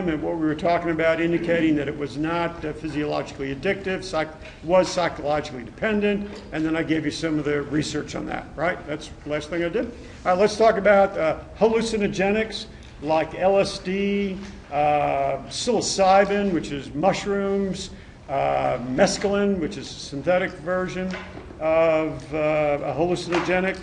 time and what we were talking about, indicating that it was not physiologically addictive, was psychologically dependent, and then I gave you some of the research on that, right? That's the last thing I did. All right, let's talk about hallucinogenics like LSD, psilocybin, which is mushrooms, mescaline, which is a synthetic version of a hallucinogenic.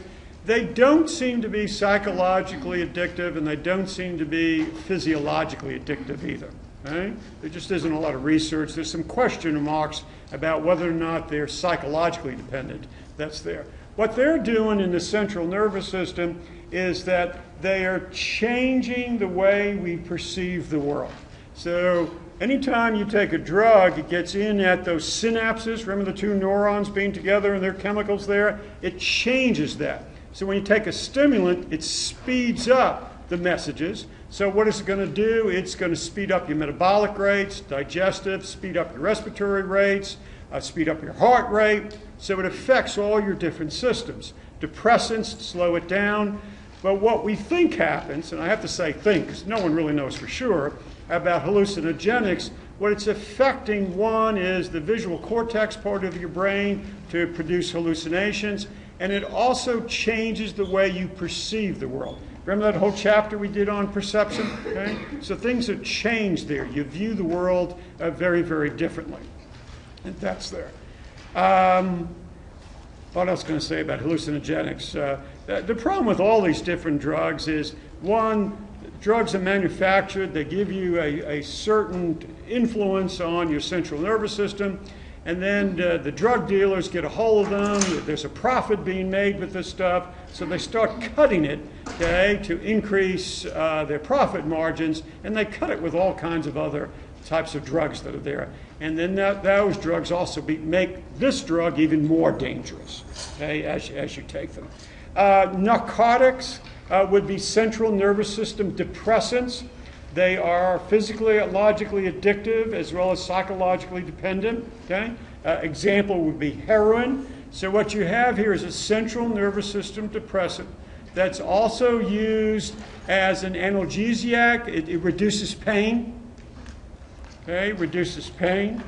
They don't seem to be psychologically addictive, and they don't seem to be physiologically addictive either. Okay? There just isn't a lot of research. There's some question marks about whether or not they're psychologically dependent. That's there. What they're doing in the central nervous system is that they are changing the way we perceive the world. So anytime you take a drug, it gets in at those synapses. Remember the two neurons being together and their chemicals there? It changes that. So when you take a stimulant, it speeds up the messages. So what is it going to do? It's going to speed up your metabolic rates, digestive, speed up your respiratory rates, speed up your heart rate. So it affects all your different systems. Depressants slow it down. But what we think happens, and I have to say think, because no one really knows for sure, about hallucinogenics, what it's affecting, one, is the visual cortex part of your brain to produce hallucinations, and it also changes the way you perceive the world. Remember that whole chapter we did on perception? Okay? So things have changed there. You view the world very, very differently. And that's there. What else can I say about hallucinogenics? The problem with all these different drugs is, one, drugs are manufactured, they give you a certain influence on your central nervous system, and then the drug dealers get a hold of them. There's a profit being made with this stuff, so they start cutting it, okay, to increase their profit margins, and they cut it with all kinds of other types of drugs that are there. And then those drugs also make this drug even more dangerous, okay, as you take them. Narcotics would be central nervous system depressants. They are physically, logically addictive as well as psychologically dependent. Okay? Example would be heroin. So what you have here is a central nervous system depressant that's also used as an analgesiac. It reduces pain. Okay, reduces pain.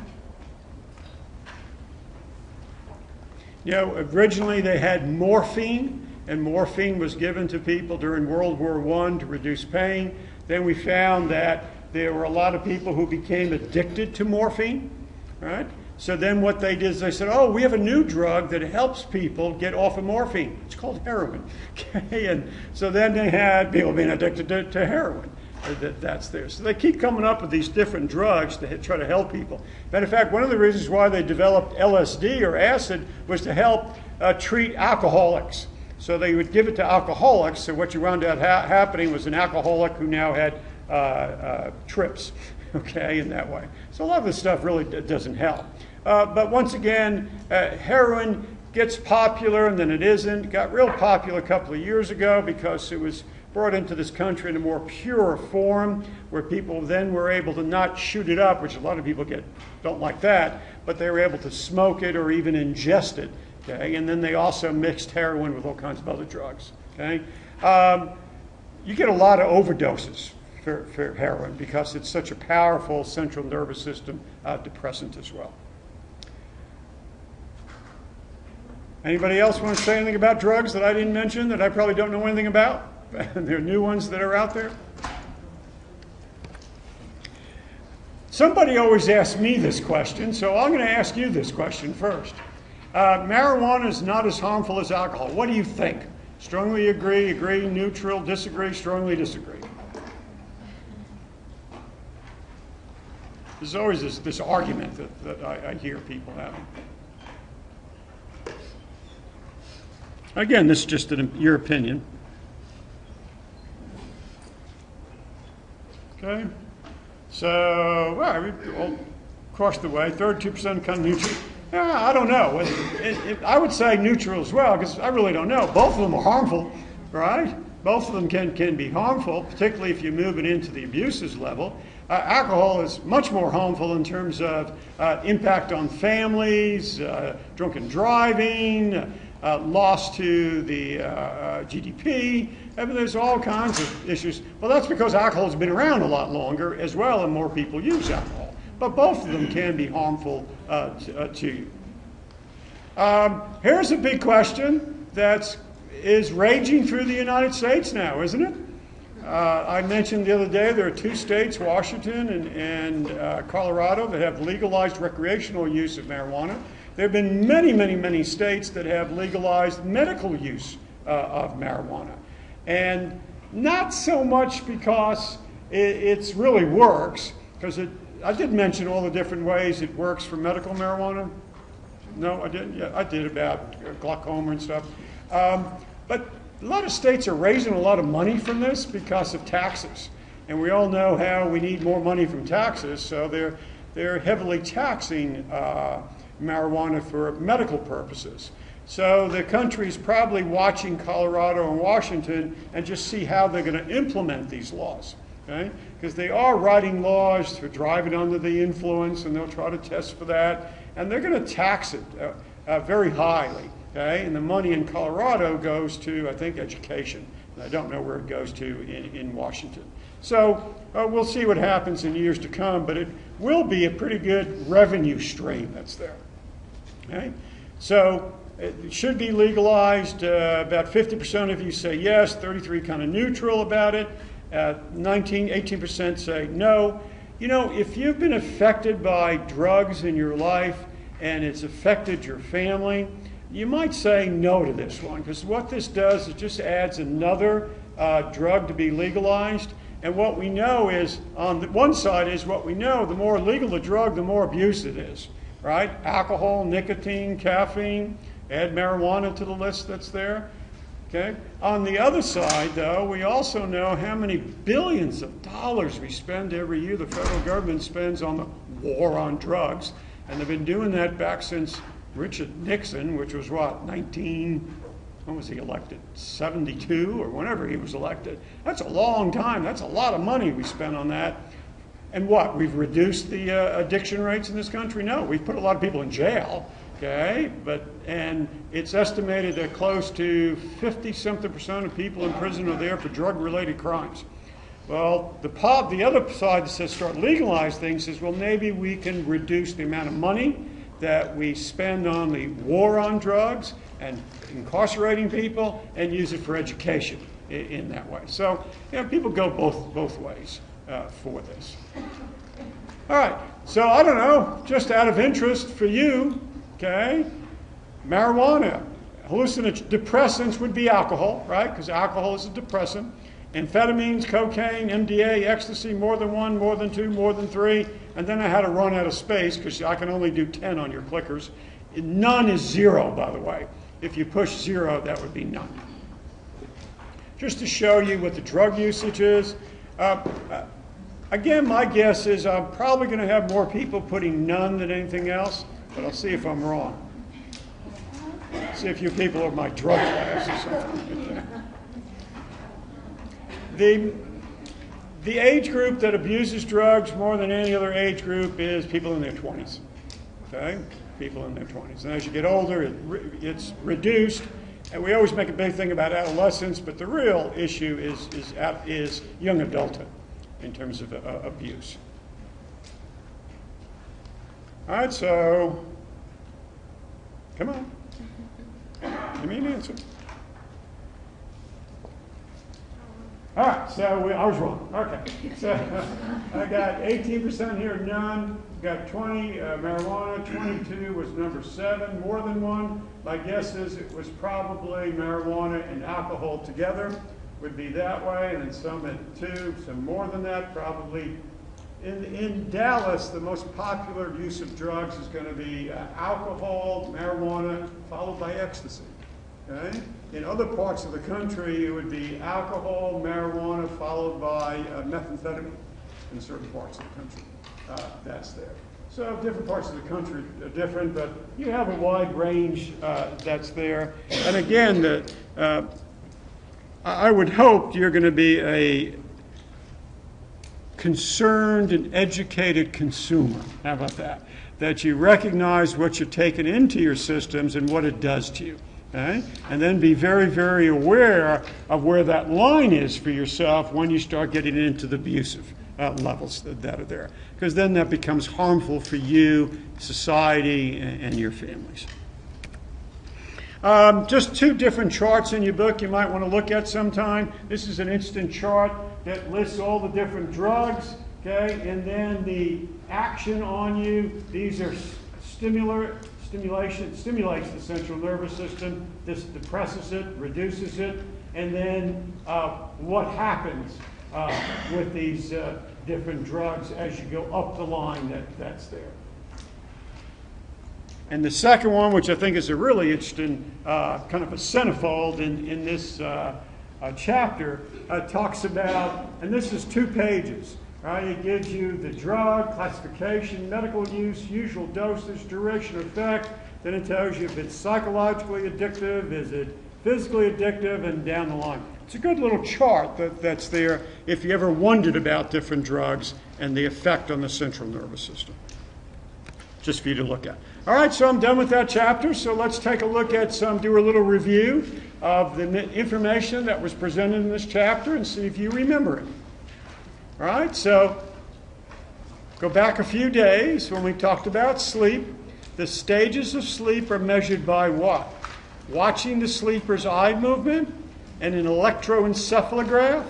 You know, originally they had morphine, and morphine was given to people during World War I to reduce pain. Then we found that there were a lot of people who became addicted to morphine, right? So then what they did is they said, oh, we have a new drug that helps people get off of morphine. It's called heroin. Okay? And so then they had people being addicted to heroin. That's there. So they keep coming up with these different drugs to try to help people. Matter of fact, one of the reasons why they developed LSD or acid was to help treat alcoholics. So they would give it to alcoholics. So what you wound up happening was an alcoholic who now had trips, okay, in that way. So a lot of this stuff really doesn't help. But once again, heroin gets popular and then it isn't. It got real popular a couple of years ago because it was brought into this country in a more pure form where people then were able to not shoot it up, which a lot of people don't like that, but they were able to smoke it or even ingest it. Okay? And then they also mixed heroin with all kinds of other drugs. Okay? You get a lot of overdoses for heroin because it's such a powerful central nervous system depressant as well. Anybody else want to say anything about drugs that I didn't mention that I probably don't know anything about? There are new ones that are out there. Somebody always asks me this question, so I'm going to ask you this question first. Marijuana is not as harmful as alcohol. What do you think? Strongly agree, neutral, disagree, strongly disagree. There's always this argument that I hear people having. Again, this is just your opinion. Okay, so well, across the way, 32% kind of neutral. I don't know. I would say neutral as well because I really don't know. Both of them are harmful, right? Both of them can be harmful, particularly if you move it into the abuses level. Alcohol is much more harmful in terms of impact on families, drunken driving, loss to the GDP, I mean, there's all kinds of issues. Well, that's because alcohol has been around a lot longer as well, and more people use alcohol. But both of them can be harmful to you. Here's a big question that is raging through the United States now, isn't it? I mentioned the other day there are 2 states, Washington and Colorado, that have legalized recreational use of marijuana. There have been many, many, many states that have legalized medical use of marijuana. And not so much because it really works, because I did mention all the different ways it works for medical marijuana. No, I didn't. Yeah, I did about glaucoma and stuff. But a lot of states are raising a lot of money from this because of taxes. And we all know how we need more money from taxes, so they're heavily taxing marijuana for medical purposes. So the country's probably watching Colorado and Washington and just see how they're going to implement these laws, okay? Because they are writing laws for driving under the influence, and they'll try to test for that, and they're going to tax it very highly, okay? And the money in Colorado goes to, I think, education. And I don't know where it goes to in Washington. So we'll see what happens in years to come, but it will be a pretty good revenue stream that's there, okay? So it should be legalized. About 50% of you say yes, 33% kind of neutral about it. 18% say no. You know, if you've been affected by drugs in your life and it's affected your family, you might say no to this one, because what this does is just adds another drug to be legalized. And what we know is, on the one side is what we know, the more legal the drug, the more abuse it is, right? Alcohol, nicotine, caffeine, add marijuana to the list that's there. Okay. On the other side, though, we also know how many billions of dollars we spend every year, the federal government spends on the war on drugs. And they've been doing that back since Richard Nixon, which was what, when was he elected? 72 or whenever he was elected. That's a long time. That's a lot of money we spent on that. And what, we've reduced the addiction rates in this country? No, we've put a lot of people in jail. Okay, and it's estimated that close to 50-something% of people in prison are there for drug-related crimes. Well, the other side that says start legalize things says, well, maybe we can reduce the amount of money that we spend on the war on drugs and incarcerating people and use it for education in that way. So, you know, people go both ways for this. All right, so I don't know, just out of interest for you, okay, marijuana, depressants would be alcohol, right? Because alcohol is a depressant. Amphetamines, cocaine, MDA, ecstasy, more than 1, more than 2, more than 3. And then I had to run out of space because I can only do 10 on your clickers. None is 0, by the way. If you push 0, that would be none. Just to show you what the drug usage is. Again, my guess is I'm probably going to have more people putting none than anything else. But I'll see if I'm wrong. See if you people are my drug class or something. The age group that abuses drugs more than any other age group is people in their 20s. Okay? People in their 20s. And as you get older, it's reduced. And we always make a big thing about adolescence, but the real issue is young adulthood in terms of abuse. All right, so, come on. Give me an answer. All right, so I was wrong. Okay, so I got 18% here, none. Got 20, marijuana. 22 was number 7, more than 1. My guess is it was probably marijuana and alcohol together. Would be that way, and then some at 2, some more than that, probably. In Dallas, the most popular use of drugs is going to be alcohol, marijuana, followed by ecstasy. Okay? In other parts of the country, it would be alcohol, marijuana, followed by methamphetamine in certain parts of the country. That's there. So different parts of the country are different, but you have a wide range that's there. And again, I would hope you're going to be a concerned and educated consumer. How about that? That you recognize what you're taking into your systems and what it does to you. Okay? And then be very, very aware of where that line is for yourself when you start getting into the abusive levels that are there. Because then that becomes harmful for you, society, and your families. Just two different charts in your book you might want to look at sometime. This is an instant chart that lists all the different drugs, okay, and then the action on you. These are stimulates the central nervous system. This depresses it, reduces it, and then what happens with these different drugs as you go up the line that's there. And the second one, which I think is a really interesting kind of a centerfold in this chapter, talks about, and this is 2 pages, right? It gives you the drug, classification, medical use, usual dosage, duration, effect. Then it tells you if it's psychologically addictive, is it physically addictive, and down the line. It's a good little chart that's there if you ever wondered about different drugs and the effect on the central nervous system. Just for you to look at. All right, so I'm done with that chapter. So let's take a look at do a little review of the information that was presented in this chapter and see if you remember it. All right, so go back a few days when we talked about sleep. The stages of sleep are measured by what? Watching the sleeper's eye movement and an electroencephalograph,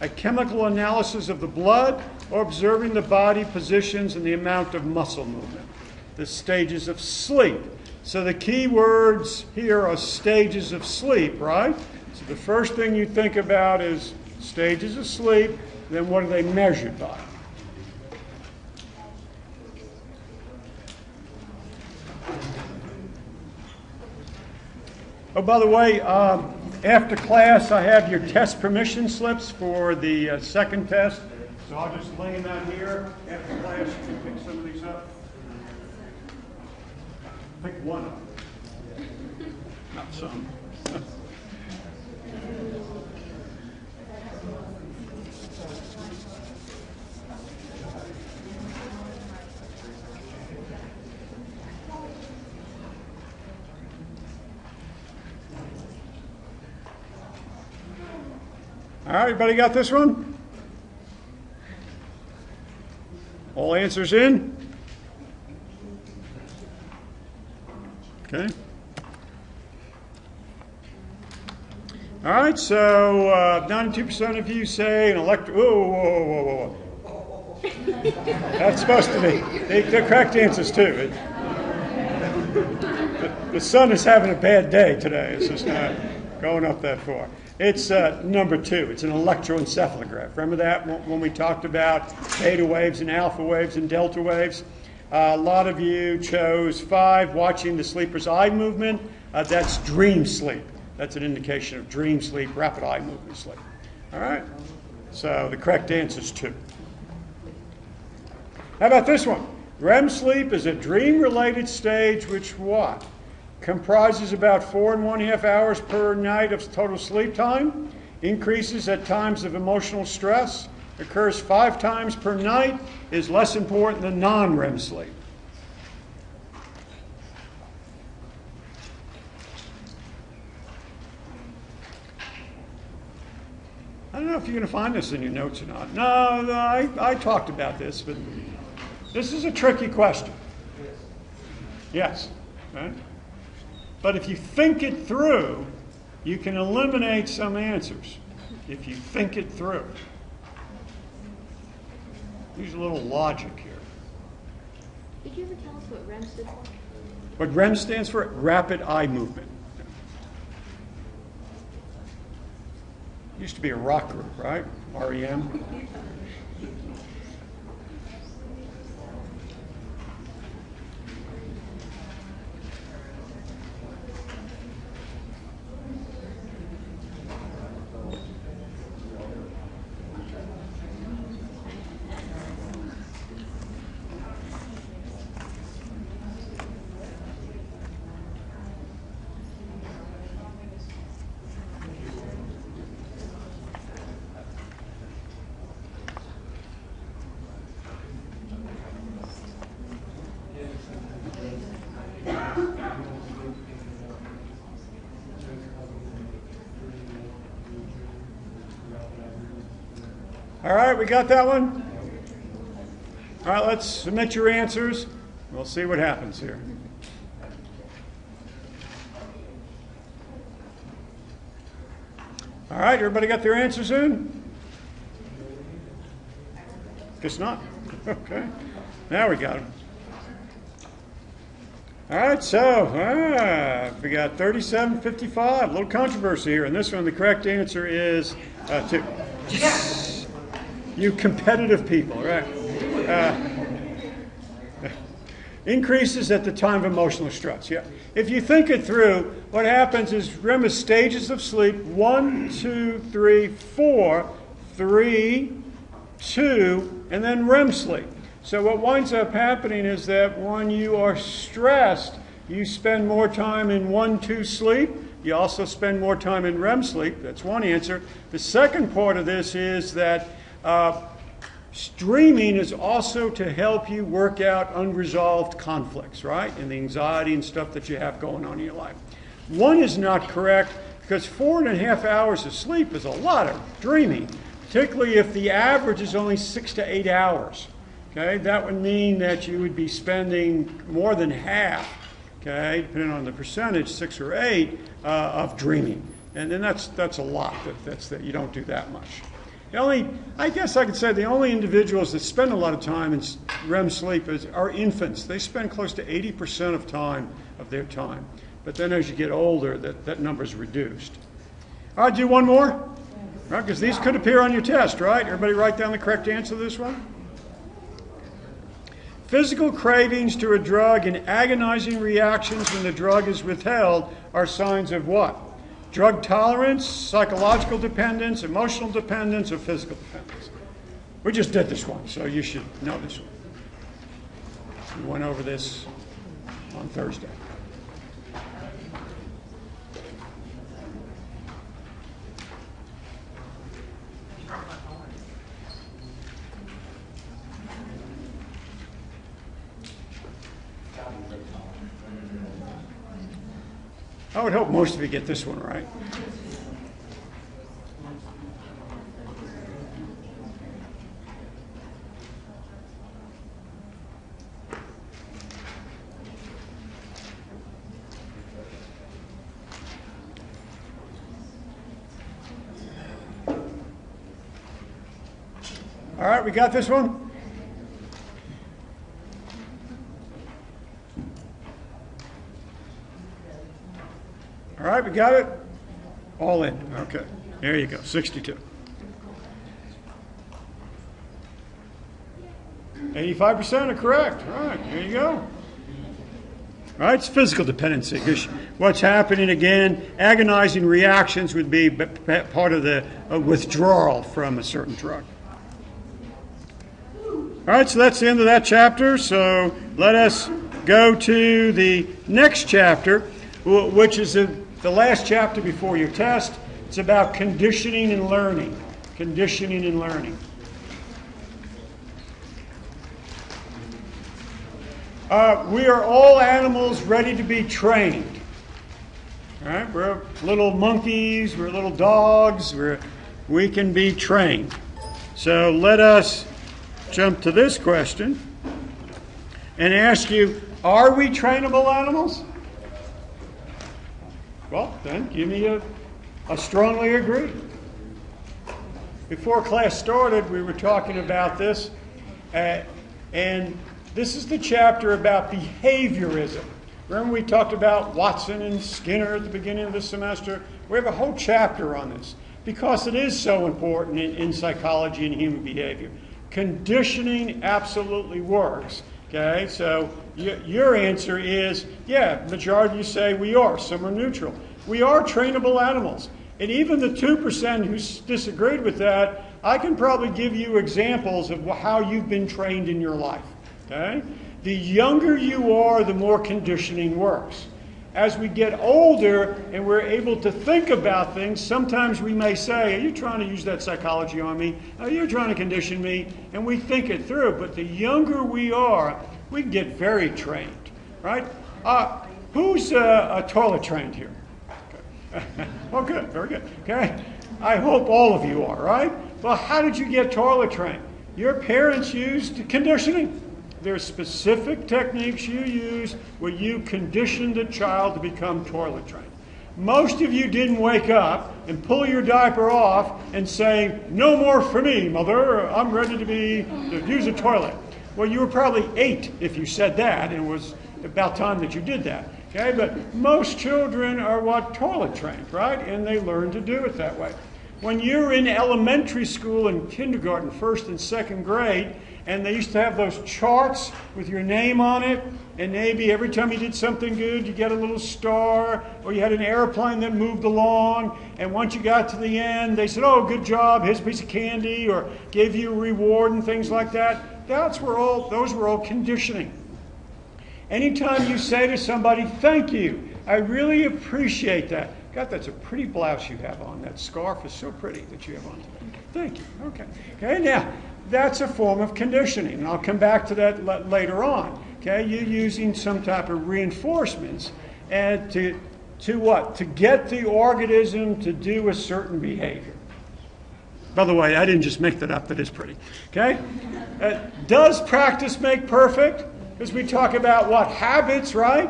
a chemical analysis of the blood, or observing the body positions and the amount of muscle movement. The stages of sleep. So the key words here are stages of sleep, right? So the first thing you think about is stages of sleep, then what are they measured by? Oh, by the way, after class I have your test permission slips for the second test. So I'll just lay them out here. After class you can pick some of these up. Pick one up. Not some. All right, everybody got this one? All answers in? Okay. All right, so 92% of you say an whoa. That's supposed to be. The correct answers too. The sun is having a bad day today. It's just not going up that far. It's number 2. It's an electroencephalograph. Remember that when we talked about beta waves and alpha waves and delta waves? A lot of you chose 5, watching the sleeper's eye movement. That's dream sleep. That's an indication of dream sleep, rapid eye movement sleep. All right? So the correct answer is 2. How about this one? REM sleep is a dream-related stage which what? Comprises about 4.5 hours per night of total sleep time, increases at times of emotional stress, occurs 5 times per night, is less important than non-REM sleep. I don't know if you're going to find this in your notes or not. No, I talked about this, but this is a tricky question. Yes, right? But if you think it through, you can eliminate some answers. If you think it through. Use a little logic here. Did you ever tell us what REM stood for? What REM stands for? Rapid eye movement. Used to be a rock group, right? REM. All right, we got that one? All right, let's submit your answers. We'll see what happens here. All right, everybody got their answers in? Guess not. Okay. Now we got them. All right, so we got 37-55. A little controversy here. And this one, the correct answer is 2. Yes! You competitive people, right? Increases at the time of emotional stress. Yeah. If you think it through, what happens is REM is stages of sleep. 1, 2, 3, 4, 3, 2, and then REM sleep. So what winds up happening is that when you are stressed, you spend more time in 1, 2 sleep. You also spend more time in REM sleep. That's one answer. The second part of this is that streaming is also to help you work out unresolved conflicts, right? And the anxiety and stuff that you have going on in your life. One is not correct because 4.5 hours of sleep is a lot of dreaming, particularly if the average is only 6 to 8 hours. Okay, that would mean that you would be spending more than half, okay, depending on the percentage, 6 or 8, of dreaming. And then that's a lot, that you don't do that much. I guess I could say the only individuals that spend a lot of time in REM sleep are infants. They spend close to 80% of their time. But then as you get older, that number's reduced. All right, do one more? Right, because these could appear on your test, right? Everybody write down the correct answer to this one. Physical cravings to a drug and agonizing reactions when the drug is withheld are signs of what? Drug tolerance, psychological dependence, emotional dependence, or physical dependence. We just did this one, so you should know this one. We went over this on Thursday. I would hope most of you get this one right. All right, we got this one? All right, we got it? All in. Okay. There you go, 62. 85% are correct. All right, there you go. All right, it's physical dependency. What's happening again, agonizing reactions would be part of the withdrawal from a certain drug. All right, so that's the end of that chapter. So let us go to the next chapter, which is the last chapter before your test. It's about conditioning and learning. Conditioning and learning. We are all animals ready to be trained. All right, we're little monkeys, we're little dogs, we can be trained. So let us jump to this question and ask you, are we trainable animals? Well, then give me a strongly agree. Before class started, we were talking about this, and this is the chapter about behaviorism. Remember we talked about Watson and Skinner at the beginning of the semester? We have a whole chapter on this because it is so important in psychology and human behavior. Conditioning absolutely works. Okay, so your answer is, yeah, majority of you say we are. Some are neutral. We are trainable animals. And even the 2% who disagreed with that, I can probably give you examples of how you've been trained in your life. Okay? The younger you are, the more conditioning works. As we get older and we're able to think about things, sometimes we may say, are you trying to use that psychology on me? Are you trying to condition me? And we think it through. But the younger we are, we can get very trained, right? Who's toilet trained here? Okay. Oh, good. Very good. Okay. I hope all of you are, right? Well, how did you get toilet trained? Your parents used conditioning. There are specific techniques you use where you conditioned a child to become toilet trained. Most of you didn't wake up and pull your diaper off and say, "No more for me, mother, I'm ready to use a toilet." Well, you were probably 8 if you said that, and it was about time that you did that. Okay, but most children are toilet trained, right? And they learn to do it that way. When you're in elementary school and kindergarten, 1st and 2nd grade, and they used to have those charts with your name on it, and maybe every time you did something good, you get a little star, or you had an airplane that moved along, and once you got to the end, they said, "Oh, good job, here's a piece of candy," or gave you a reward and things like that. Those were all conditioning. Anytime you say to somebody, "Thank you, I really appreciate that." God, that's a pretty blouse you have on. That scarf is so pretty that you have on today. Thank you. Okay, now, that's a form of conditioning, and I'll come back to that later on. Okay, you're using some type of reinforcements and to what? To get the organism to do a certain behavior. By the way, I didn't just make that up. That is pretty. Okay? Does practice make perfect? Because we talk about what? Habits, right?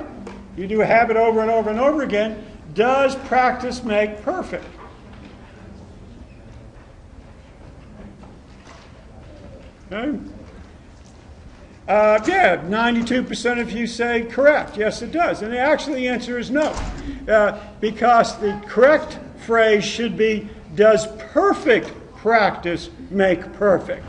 You do a habit over and over and over again. Does practice make perfect? Okay. 92% of you say correct. Yes, it does. And actually the answer is no. Because the correct phrase should be, does perfect practice make perfect?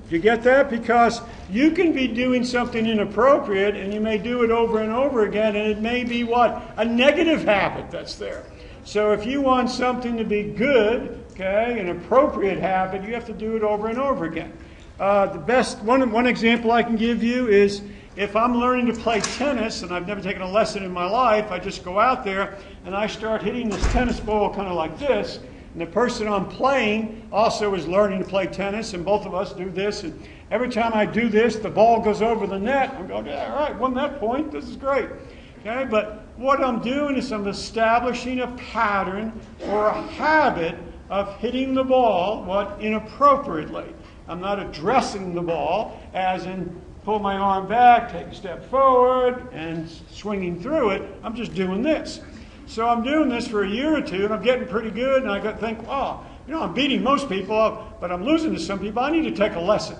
Do you get that? Because you can be doing something inappropriate and you may do it over and over again, and it may be what? A negative habit that's there. So if you want something to be good, okay, an appropriate habit, you have to do it over and over again. The best one example I can give you is if I'm learning to play tennis and I've never taken a lesson in my life, I just go out there and I start hitting this tennis ball kind of like this, and the person I'm playing also is learning to play tennis, and both of us do this, and every time I do this, the ball goes over the net. I'm going, "Yeah, all right, won that point, this is great." Okay, but what I'm doing is I'm establishing a pattern or a habit of hitting the ball, inappropriately. I'm not addressing the ball as in pull my arm back, take a step forward, and swinging through it. I'm just doing this. So I'm doing this for a year or two, and I'm getting pretty good, and I think, I'm beating most people, but I'm losing to some people. I need to take a lesson.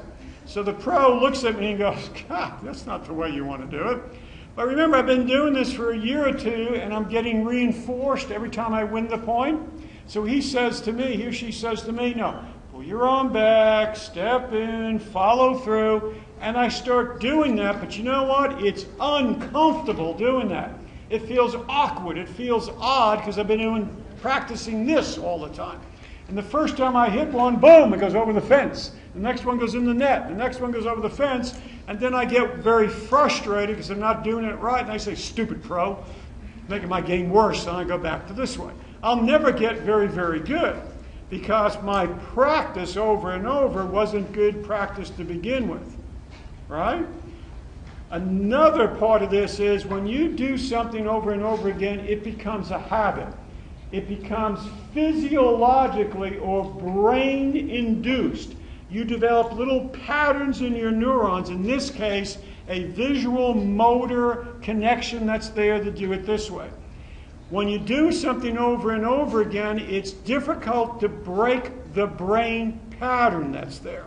So the pro looks at me and goes, "God, that's not the way you want to do it." But remember, I've been doing this for a year or two, and I'm getting reinforced every time I win the point. So he or she says to me, "No, pull your arm back, step in, follow through." And I start doing that, but you know what? It's uncomfortable doing that. It feels awkward. It feels odd because I've been practicing this all the time. And the first time I hit one, boom, it goes over the fence. The next one goes in the net. The next one goes over the fence. And then I get very frustrated because I'm not doing it right. And I say, "Stupid pro," making my game worse. And I go back to this way. I'll never get very, very good because my practice over and over wasn't good practice to begin with. Right? Another part of this is when you do something over and over again, it becomes a habit. It becomes physiologically or brain-induced. You develop little patterns in your neurons, in this case, a visual motor connection that's there to do it this way. When you do something over and over again, it's difficult to break the brain pattern that's there.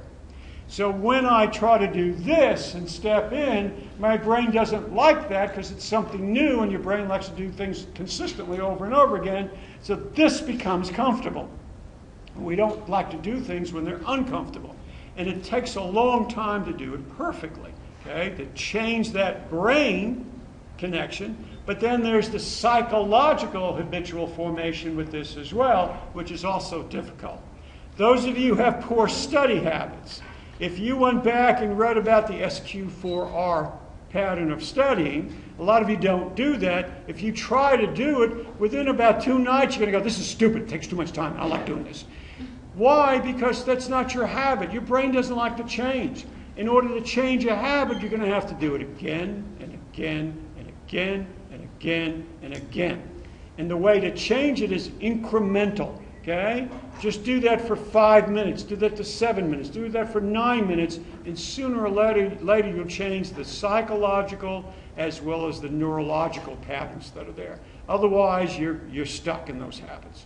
So when I try to do this and step in, my brain doesn't like that because it's something new, and your brain likes to do things consistently over and over again. So this becomes comfortable. We don't like to do things when they're uncomfortable. And it takes a long time to do it perfectly, okay, to change that brain connection. But then there's the psychological habitual formation with this as well, which is also difficult. Those of you who have poor study habits, if you went back and read about the SQ4R pattern of studying, a lot of you don't do that. If you try to do it, within about 2 nights, you're going to go, "This is stupid. It takes too much time. I don't like doing this." Why? Because that's not your habit. Your brain doesn't like to change. In order to change a habit, you're going to have to do it again and again and again and again and again. And the way to change it is incremental. Okay? Just do that for 5 minutes. Do that to 7 minutes. Do that for 9 minutes. And sooner or later you'll change the psychological as well as the neurological patterns that are there. Otherwise, you're stuck in those habits.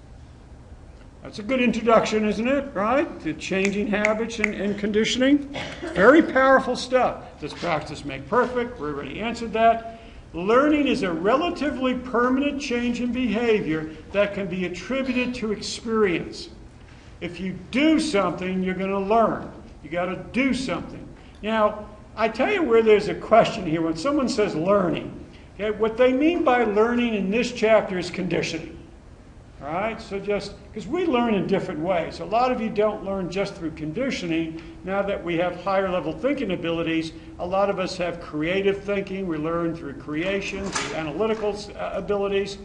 That's a good introduction, isn't it? Right? To changing habits and conditioning. Very powerful stuff. Does practice make perfect? We already answered that. Learning is a relatively permanent change in behavior that can be attributed to experience. If you do something, you're going to learn. You got to do something. Now, I tell you where there's a question here. When someone says learning, okay, what they mean by learning in this chapter is conditioning. All right? So just, because we learn in different ways. A lot of you don't learn just through conditioning. Now that we have higher level thinking abilities, a lot of us have creative thinking. We learn through creation, through analytical abilities.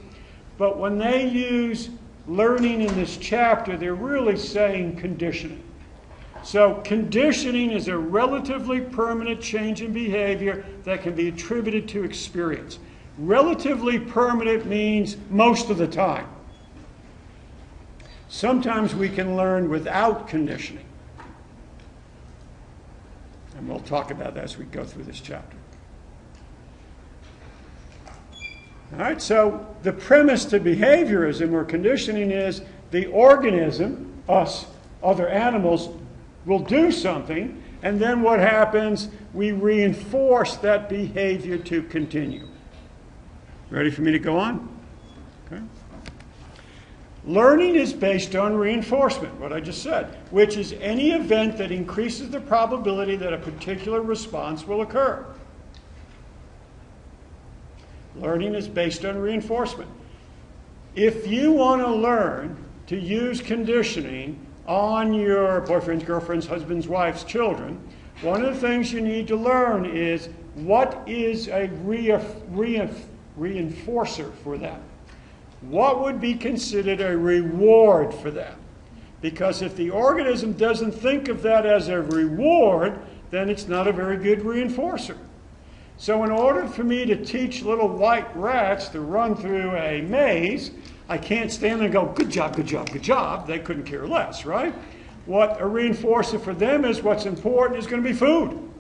But when they use learning in this chapter, they're really saying conditioning. So conditioning is a relatively permanent change in behavior that can be attributed to experience. Relatively permanent means most of the time. Sometimes we can learn without conditioning. And we'll talk about that as we go through this chapter. All right, so the premise to behaviorism or conditioning is the organism, us, other animals, will do something, and then what happens? We reinforce that behavior to continue. Ready for me to go on? Okay. Learning is based on reinforcement, what I just said, which is any event that increases the probability that a particular response will occur. Learning is based on reinforcement. If you want to learn to use conditioning on your boyfriend's, girlfriend's, husband's, wife's, children, one of the things you need to learn is what is a reinforcer for them. What would be considered a reward for them? Because if the organism doesn't think of that as a reward, then it's not a very good reinforcer. So in order for me to teach little white rats to run through a maze, I can't stand there and go, good job, good job, good job. They couldn't care less, right? What a reinforcer for them is, what's important is going to be food.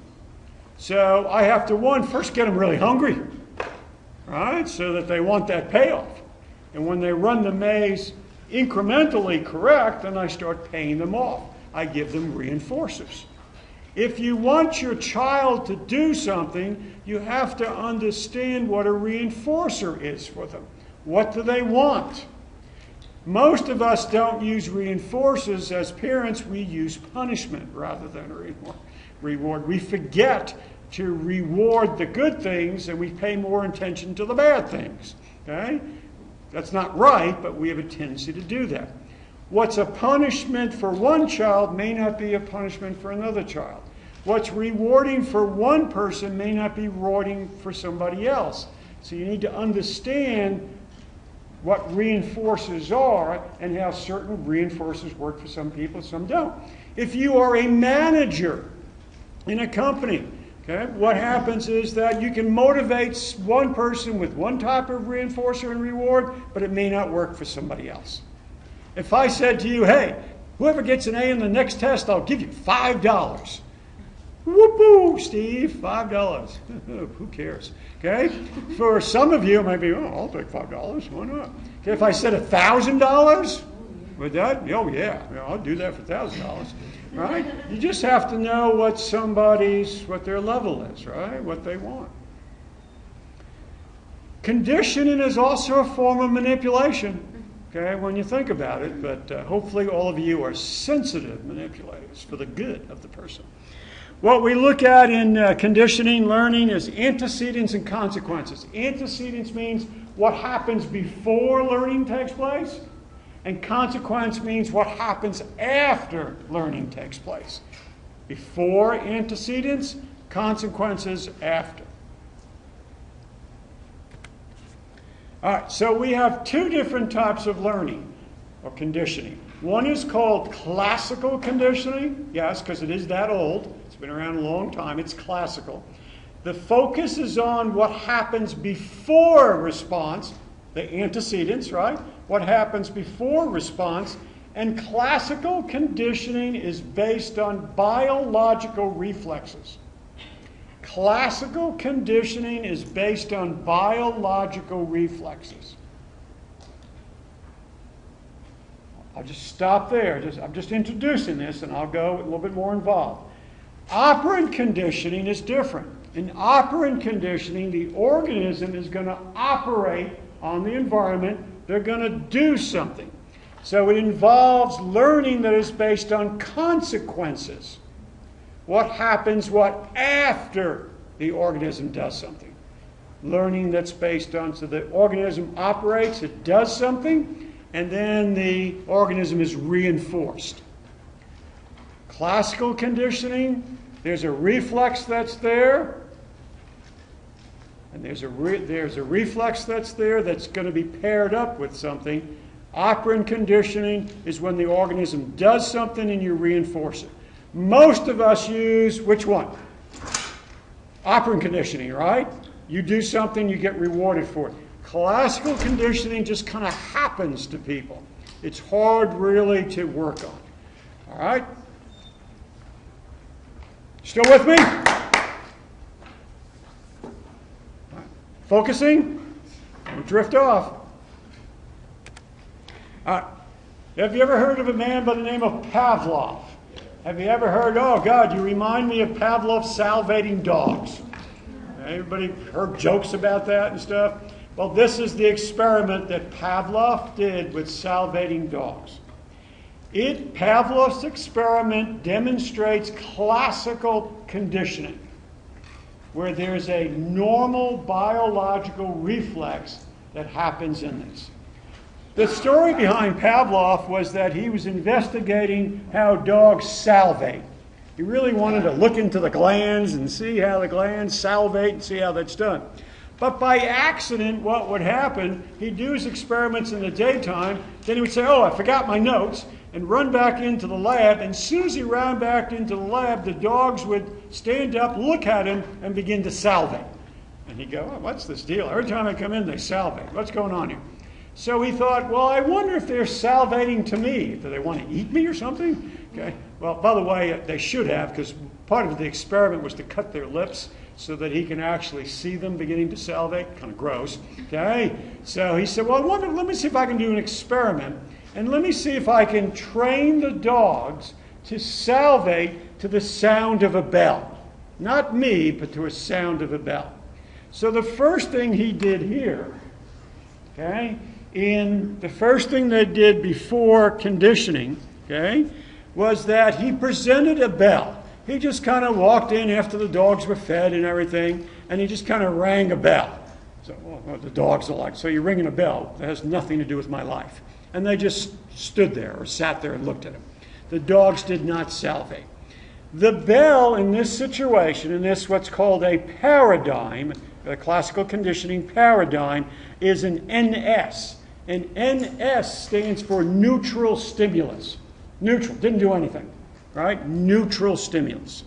So I have to, first get them really hungry, right? So that they want that payoff. And when they run the maze incrementally correct, then I start paying them off. I give them reinforcers. If you want your child to do something, you have to understand what a reinforcer is for them. What do they want? Most of us don't use reinforcers. As parents, we use punishment rather than a reward. We forget to reward the good things and we pay more attention to the bad things. Okay? That's not right, but we have a tendency to do that. What's a punishment for one child may not be a punishment for another child. What's rewarding for one person may not be rewarding for somebody else. So you need to understand what reinforcers are and how certain reinforcers work for some people, some don't. If you are a manager in a company, okay, what happens is that you can motivate one person with one type of reinforcer and reward, but it may not work for somebody else. If I said to you, hey, whoever gets an A in the next test, I'll give you $5. Whoop-oo, Steve, $5. Who cares? Okay? For some of you, it might be, oh, I'll take $5. Why not? Okay, if I said $1,000, would that? Oh, yeah, I'll do that for $1,000. Right? You just have to know what their level is, right? What they want. Conditioning is also a form of manipulation, okay, when you think about it, but hopefully all of you are sensitive manipulators for the good of the person. What we look at in conditioning learning is antecedents and consequences. Antecedents means what happens before learning takes place, and consequence means what happens after learning takes place. Before antecedents, consequences after. All right, so we have two different types of learning or conditioning. One is called classical conditioning, yes, because it is that old. It's been around a long time. It's classical. The focus is on what happens before response, the antecedents, right? What happens before response, And classical conditioning is based on biological reflexes. Classical conditioning is based on biological reflexes. I'll just stop there. I'm just introducing this, and I'll go a little bit more involved. Operant conditioning is different. In operant conditioning, the organism is going to operate on the environment. They're going to do something. So it involves learning that is based on consequences. What happens after the organism does something? Learning that's based on, so the organism operates, it does something, and then the organism is reinforced. Classical conditioning, there's a reflex that's there, and there's a reflex that's there that's going to be paired up with something. Operant conditioning is when the organism does something and you reinforce it. Most of us use which one? Operant conditioning, right? You do something, you get rewarded for it. Classical conditioning just kind of happens to people. It's hard really to work on. All right? Still with me? Focusing? Don't drift off. Have you ever heard of a man by the name of Pavlov? Have you ever heard, oh God, you remind me of Pavlov salivating dogs. Everybody heard jokes about that and stuff? Well, this is the experiment that Pavlov did with salivating dogs. Pavlov's experiment demonstrates classical conditioning, where there's a normal biological reflex that happens in this. The story behind Pavlov was that he was investigating how dogs salivate. He really wanted to look into the glands and see how the glands salivate and see how that's done. But by accident, what would happen, he'd do his experiments in the daytime, then he would say, oh, I forgot my notes, and run back into the lab. And as soon as he ran back into the lab, the dogs would stand up, look at him, and begin to salivate. And he'd go, oh, what's this deal? Every time I come in, they salivate. What's going on here? So he thought, well, I wonder if they're salivating to me. Do they want to eat me or something? Okay. Well, by the way, they should have, because part of the experiment was to cut their lips so that he can actually see them beginning to salivate. Kind of gross. Okay. So he said, well, let me see if I can do an experiment, and let me see if I can train the dogs to salivate to the sound of a bell. Not me, but to a sound of a bell. So the first thing he did here, okay, the first thing they did before conditioning, okay, was that he presented a bell. He just kind of walked in after the dogs were fed and everything, and he just kind of rang a bell. So well, the dogs are like, so you're ringing a bell. That has nothing to do with my life. And they just stood there or sat there and looked at him. The dogs did not salivate. The bell in this situation, in this what's called a paradigm, a classical conditioning paradigm, is an NS. And NS stands for neutral stimulus. Neutral, didn't do anything, right? Neutral stimulus.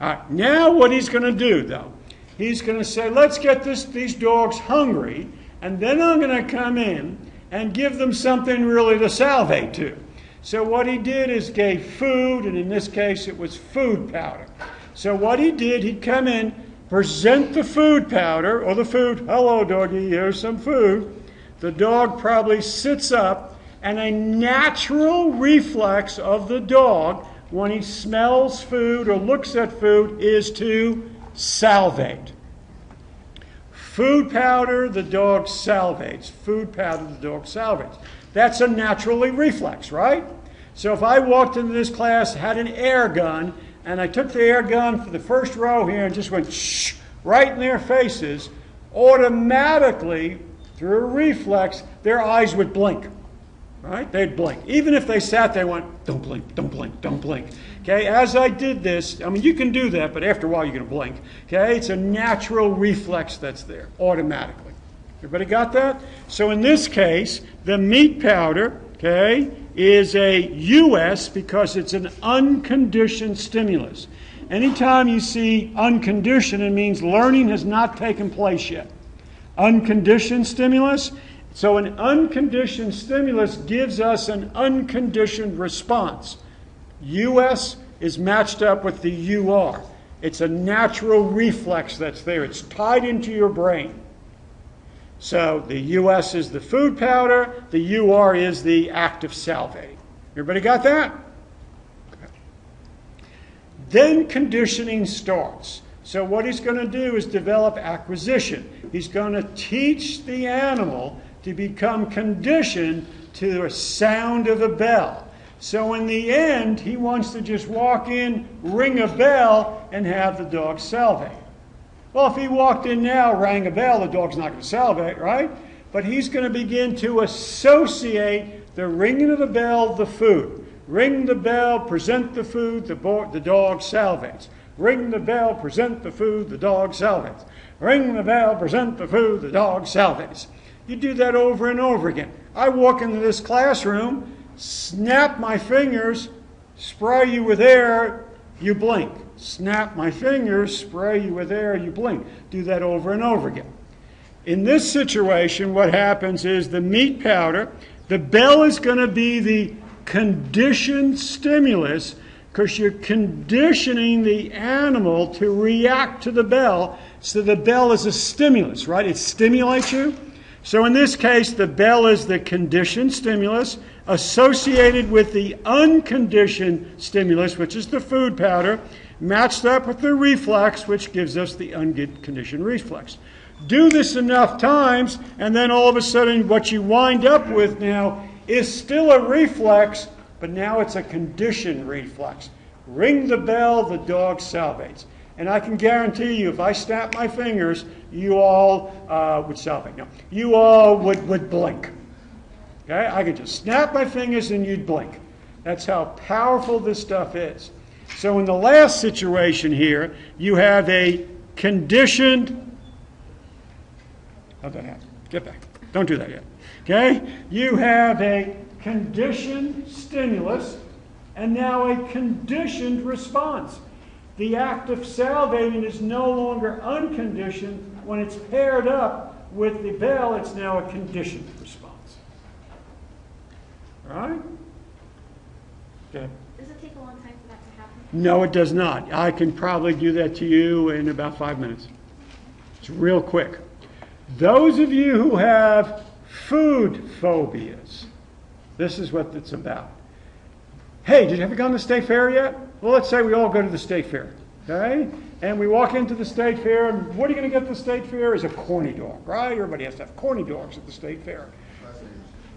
All right, now what he's going to do, though, he's going to say, let's get these dogs hungry, and then I'm going to come in and give them something really to salivate to. So what he did is gave food, and in this case it was food powder. So what he did, he'd come in, present the food powder, or the food, hello doggy, here's some food. The dog probably sits up, and a natural reflex of the dog when he smells food or looks at food is to salivate. Food powder, the dog salivates. Food powder, the dog salivates. That's a naturally reflex, right? So if I walked into this class, had an air gun, and I took the air gun for the first row here and just went shh, right in their faces, automatically, through a reflex, their eyes would blink. Right? They'd blink. Even if they sat there and went, don't blink, don't blink, don't blink. Okay, as I did this, I mean, you can do that, but after a while you're going to blink. Okay, it's a natural reflex that's there, automatically. Everybody got that? So in this case, the meat powder, okay, is a US because it's an unconditioned stimulus. Anytime you see unconditioned, it means learning has not taken place yet. Unconditioned stimulus, So an unconditioned stimulus gives us an unconditioned response. US is matched up with the UR. It's a natural reflex that's there. It's tied into your brain. So the US is the food powder, the UR is the act of salivating. Everybody got that? Okay. Then conditioning starts. So what he's going to do is develop acquisition. He's going to teach the animal to become conditioned to the sound of a bell. So in the end, he wants to just walk in, ring a bell, and have the dog salivate. Well, if he walked in now, rang a bell, the dog's not going to salivate, right? But he's going to begin to associate the ringing of the bell, the food. Ring the bell, present the food, the dog salivates. Ring the bell, present the food, the dog salivates. Ring the bell, present the food, the dog salivates. You do that over and over again. I walk into this classroom, snap my fingers, spray you with air, you blink. Snap my fingers, spray you with air, you blink. Do that over and over again. In this situation, what happens is the meat powder, the bell is going to be the conditioned stimulus because you're conditioning the animal to react to the bell. So the bell is a stimulus, right? It stimulates you. So in this case, the bell is the conditioned stimulus associated with the unconditioned stimulus, which is the food powder, matched up with the reflex, which gives us the unconditioned reflex. Do this enough times, and then all of a sudden what you wind up with now is still a reflex, but now it's a conditioned reflex. Ring the bell, the dog salivates. And I can guarantee you, if I snap my fingers, you all would salivate. No, you all would blink. Okay? I could just snap my fingers and you'd blink. That's how powerful this stuff is. So in the last situation here, you have a conditioned... How'd that happen? Get back. Don't do that yet. Okay? You have a conditioned stimulus and now a conditioned response. The act of salivating is no longer unconditioned. When it's paired up with the bell, it's now a conditioned response. All right? Okay. Does it take a long time for that to happen? No, it does not. I can probably do that to you in about 5 minutes. It's real quick. Those of you who have food phobias, this is what it's about. Hey, did you ever go to the state fair yet? Well, let's say we all go to the state fair, okay? And we walk into the state fair, and what are you going to get at the state fair is a corny dog, right? Everybody has to have corny dogs at the state fair.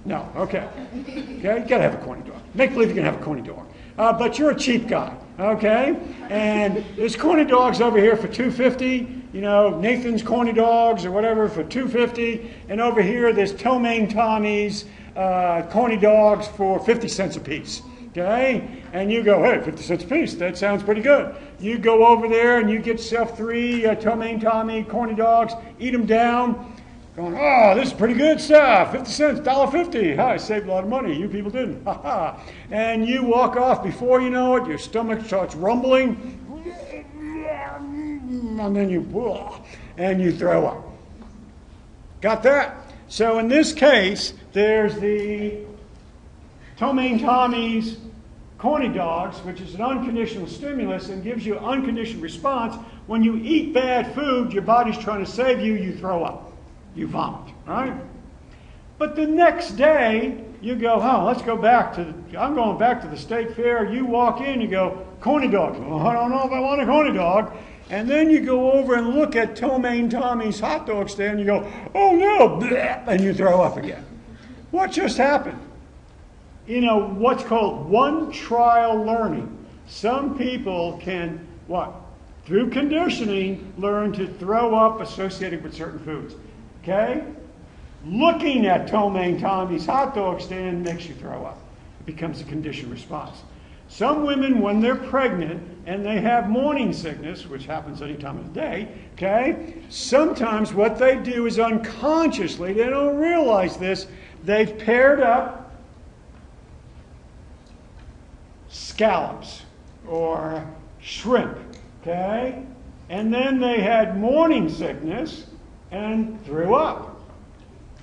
No, okay. Okay, you got to have a corny dog. Make believe you can have a corny dog. But you're a cheap guy, okay? And there's corny dogs over here for $2.50. You know, Nathan's Corny Dogs or whatever for $2.50. And over here, there's Tomaine Tommy's corny dogs for 50 cents a piece. Okay? And you go, hey, 50 cents a piece, that sounds pretty good. You go over there and you get yourself 3 Tomaine Tommy corny dogs, eat them down, going, oh, this is pretty good stuff, 50 cents, $1.50. I saved a lot of money, you people didn't. Ha ha. And you walk off, before you know it, your stomach starts rumbling, and then you throw up. Got that? So in this case, there's the Tomaine Tommy's corny dogs, which is an unconditional stimulus and gives you an unconditioned response. When you eat bad food, your body's trying to save you, you throw up. You vomit, right? But the next day, you go, oh, let's go back to, I'm going back to the state fair. You walk in, you go, corny dog. Well, I don't know if I want a corny dog. And then you go over and look at Tomaine Tommy's hot dog stand, you go, oh no, and you throw up again. What just happened? You know, what's called one trial learning. Some people can, what? Through conditioning, learn to throw up associated with certain foods. Okay? Looking at Tomaine Tommy's hot dog stand makes you throw up. It becomes a conditioned response. Some women, when they're pregnant and they have morning sickness, which happens any time of the day, okay, sometimes what they do is unconsciously, they don't realize this, they've paired up scallops or shrimp, okay? And then they had morning sickness and threw up.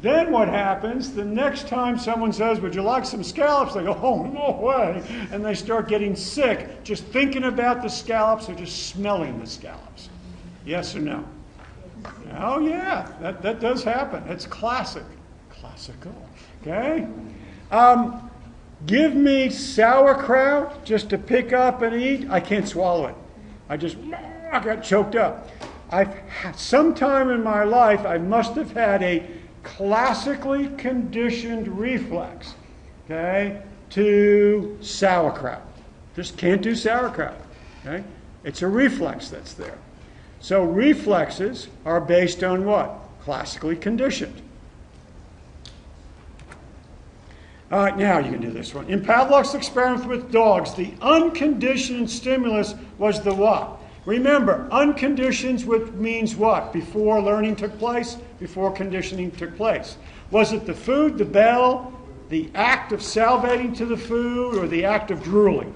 Then what happens, the next time someone says, would you like some scallops? They go, oh, no way. And they start getting sick just thinking about the scallops or just smelling the scallops. Yes or no? Oh, yeah, that does happen. It's classic. Classical. Okay? Give me sauerkraut just to pick up and eat. I can't swallow it. I got choked up. Sometime in my life, I must have had a classically conditioned reflex, okay, to sauerkraut. Just can't do sauerkraut. Okay? It's a reflex that's there. So reflexes are based on what? Classically conditioned. All right, now you can do this one. In Pavlov's experiment with dogs, the unconditioned stimulus was the what? Remember, unconditioned means what? Before learning took place, before conditioning took place. Was it the food, the bell, the act of salivating to the food, or the act of drooling?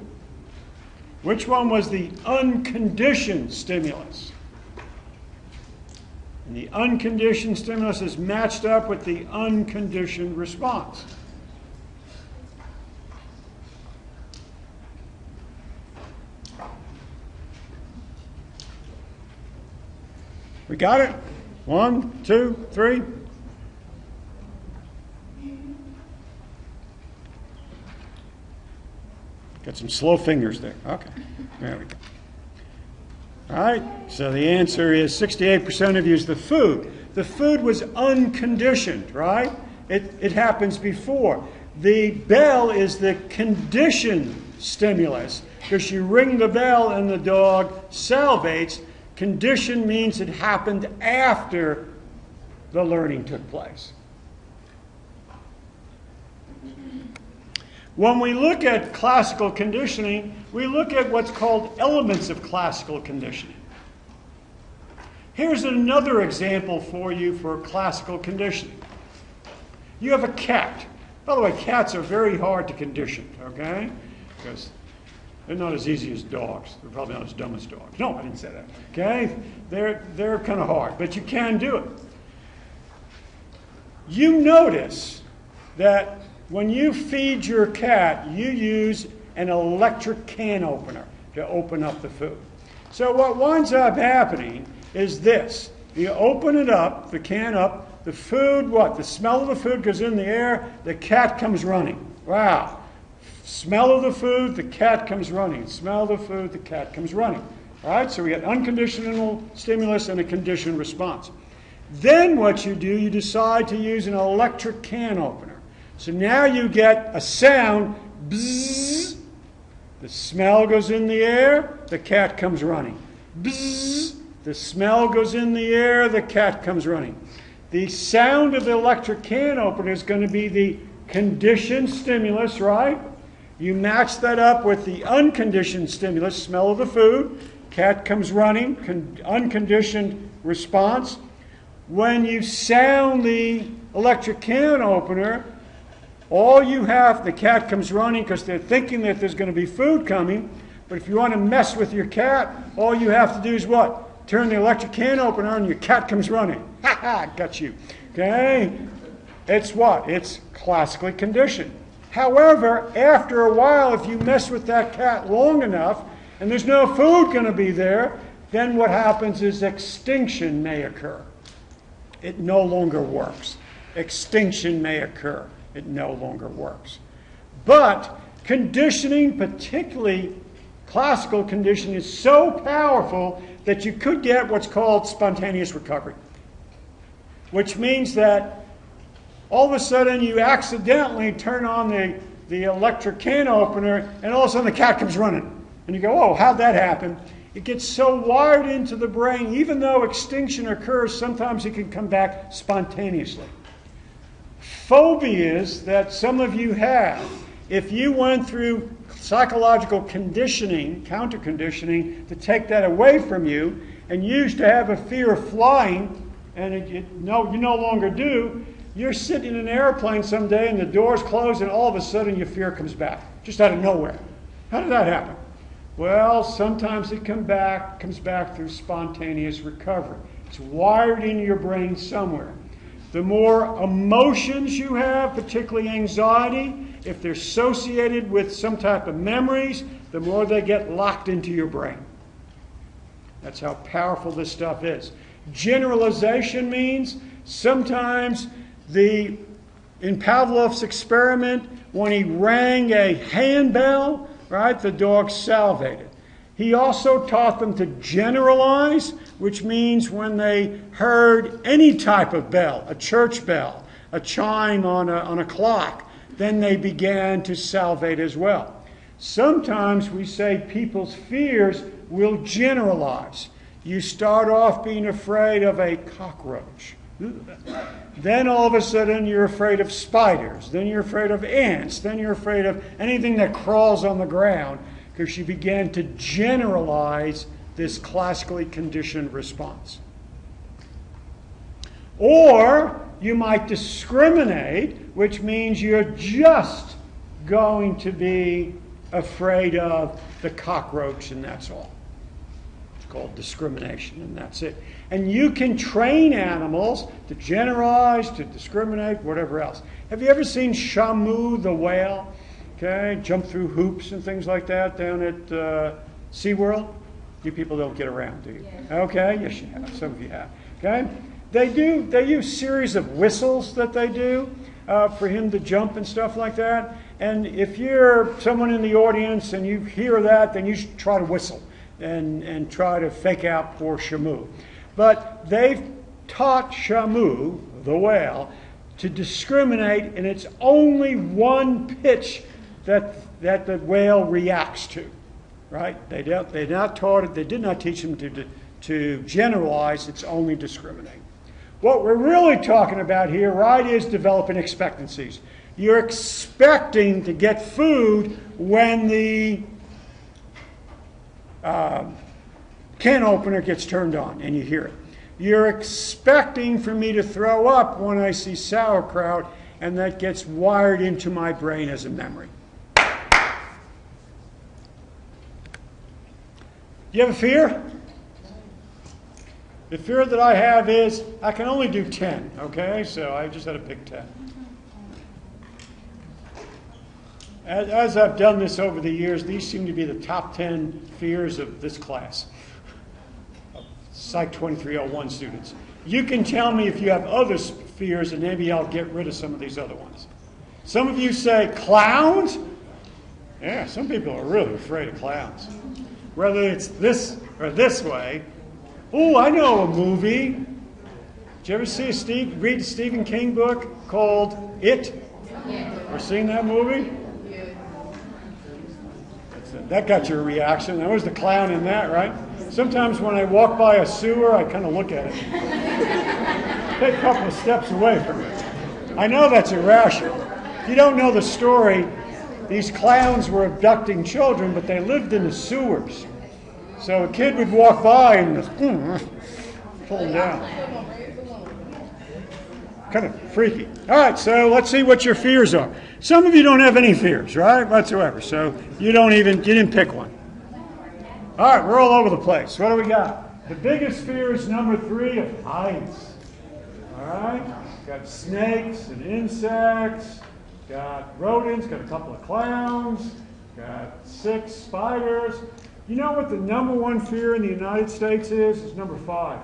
Which one was the unconditioned stimulus? And the unconditioned stimulus is matched up with the unconditioned response. We got it? 1, 2, 3. Got some slow fingers there. Okay. There we go. All right. So the answer is 68% of you is the food. The food was unconditioned, right? It happens before. The bell is the conditioned stimulus because you ring the bell and the dog salivates. Condition means it happened after the learning took place. When we look at classical conditioning, we look at what's called elements of classical conditioning. Here's another example for you for classical conditioning. You have a cat. By the way, cats are very hard to condition, okay? Because they're not as easy as dogs. They're probably not as dumb as dogs. No, I didn't say that. Okay? They're kind of hard, but you can do it. You notice that when you feed your cat, you use an electric can opener to open up the food. So what winds up happening is this. You open it up, the can up, the food, what? The smell of the food goes in the air, the cat comes running. Wow. Smell of the food, the cat comes running. Smell of the food, the cat comes running. All right, so we got unconditional stimulus and a conditioned response. Then what you do, you decide to use an electric can opener. So now you get a sound, bzzz. The smell goes in the air, the cat comes running. Bzzz. The smell goes in the air, the cat comes running. The sound of the electric can opener is going to be the conditioned stimulus, right? You match that up with the unconditioned stimulus, smell of the food, cat comes running, unconditioned response. When you sound the electric can opener, all you have, the cat comes running because they're thinking that there's going to be food coming, but if you want to mess with your cat, all you have to do is what? Turn the electric can opener and your cat comes running. Ha ha, got you. Okay? It's what? It's classically conditioned. However, after a while, if you mess with that cat long enough and there's no food going to be there, then what happens is extinction may occur. It no longer works. Extinction may occur. It no longer works. But conditioning, particularly classical conditioning, is so powerful that you could get what's called spontaneous recovery, which means that all of a sudden you accidentally turn on the electric can opener and all of a sudden the cat comes running. And you go, oh, how'd that happen? It gets so wired into the brain, even though extinction occurs, sometimes it can come back spontaneously. Phobias that some of you have, if you went through psychological conditioning, counter-conditioning, to take that away from you, and you used to have a fear of flying, and you no longer do, you're sitting in an airplane someday and the doors close and all of a sudden your fear comes back, just out of nowhere. How did that happen? Well, sometimes it comes back through spontaneous recovery. It's wired into your brain somewhere. The more emotions you have, particularly anxiety, if they're associated with some type of memories, the more they get locked into your brain. That's how powerful this stuff is. Generalization means sometimes in Pavlov's experiment, when he rang a handbell, right, the dog salivated. He also taught them to generalize, which means when they heard any type of bell, a church bell, a chime on a clock, then they began to salivate as well. Sometimes we say people's fears will generalize. You start off being afraid of a cockroach. Then all of a sudden you're afraid of spiders. Then you're afraid of ants. Then you're afraid of anything that crawls on the ground, because you began to generalize this classically conditioned response. Or you might discriminate, which means you're just going to be afraid of the cockroach, and that's all. It's called discrimination, and that's it. And you can train animals to generalize, to discriminate, whatever else. Have you ever seen Shamu the whale? Okay, jump through hoops and things like that down at SeaWorld? You people don't get around, do you? Yes. Okay, yes you have. Some of you have. Okay? They use series of whistles that they do for him to jump and stuff like that. And if you're someone in the audience and you hear that, then you should try to whistle and try to fake out poor Shamu. But they've taught Shamu, the whale, to discriminate, and it's only one pitch that the whale reacts to, right? They did not teach him to generalize. It's only discriminate. What we're really talking about here, right, is developing expectancies. You're expecting to get food when the can opener gets turned on and you hear it. You're expecting for me to throw up when I see sauerkraut, and that gets wired into my brain as a memory. You have a fear? The fear that I have is I can only do 10, okay? So I just had to pick 10. As I've done this over the years, these seem to be the top 10 fears of this class. Psych 2301 students. You can tell me if you have other fears, and maybe I'll get rid of some of these other ones. Some of you say clowns? Yeah, some people are really afraid of clowns. Whether it's this or this way. Oh, I know a movie. Did you ever read a Stephen King book called It? Or seen that movie? That got your reaction. There was the clown in that, right? Sometimes when I walk by a sewer, I kind of look at it. Take a couple of steps away from it. I know that's irrational. If you don't know the story, these clowns were abducting children, but they lived in the sewers. So a kid would walk by and just pull them down. Kind of freaky. All right, so let's see what your fears are. Some of you don't have any fears, right, whatsoever. So you didn't pick one. All right, we're all over the place. What do we got? The biggest fear is number 3 of heights. All right, got snakes and insects. Got rodents. Got a couple of clowns. Got 6 spiders. You know what the number 1 fear in the United States is? It's number 5.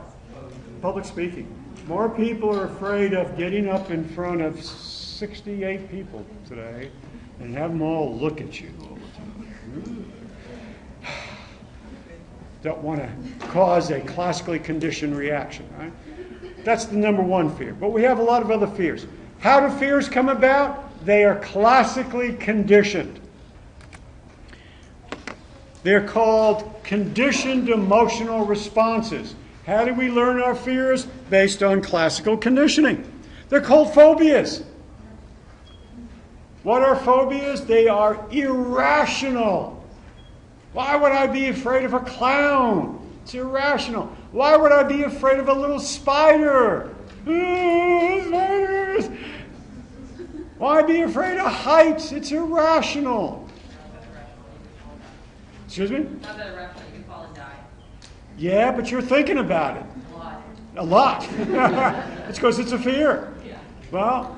Public speaking. More people are afraid of getting up in front of 68 people today and have them all look at you all the time. Don't want to cause a classically conditioned reaction, right? That's the number 1 fear. But we have a lot of other fears. How do fears come about? They are classically conditioned. They're called conditioned emotional responses. How do we learn our fears? Based on classical conditioning. They're called phobias. What are phobias? They are irrational. Why would I be afraid of a clown? It's irrational. Why would I be afraid of a little spider? Spiders! Why be afraid of heights? It's irrational. Excuse me? Not that irrational, you can fall and die. Yeah, but you're thinking about it. A lot. A lot. It's because it's a fear. Well,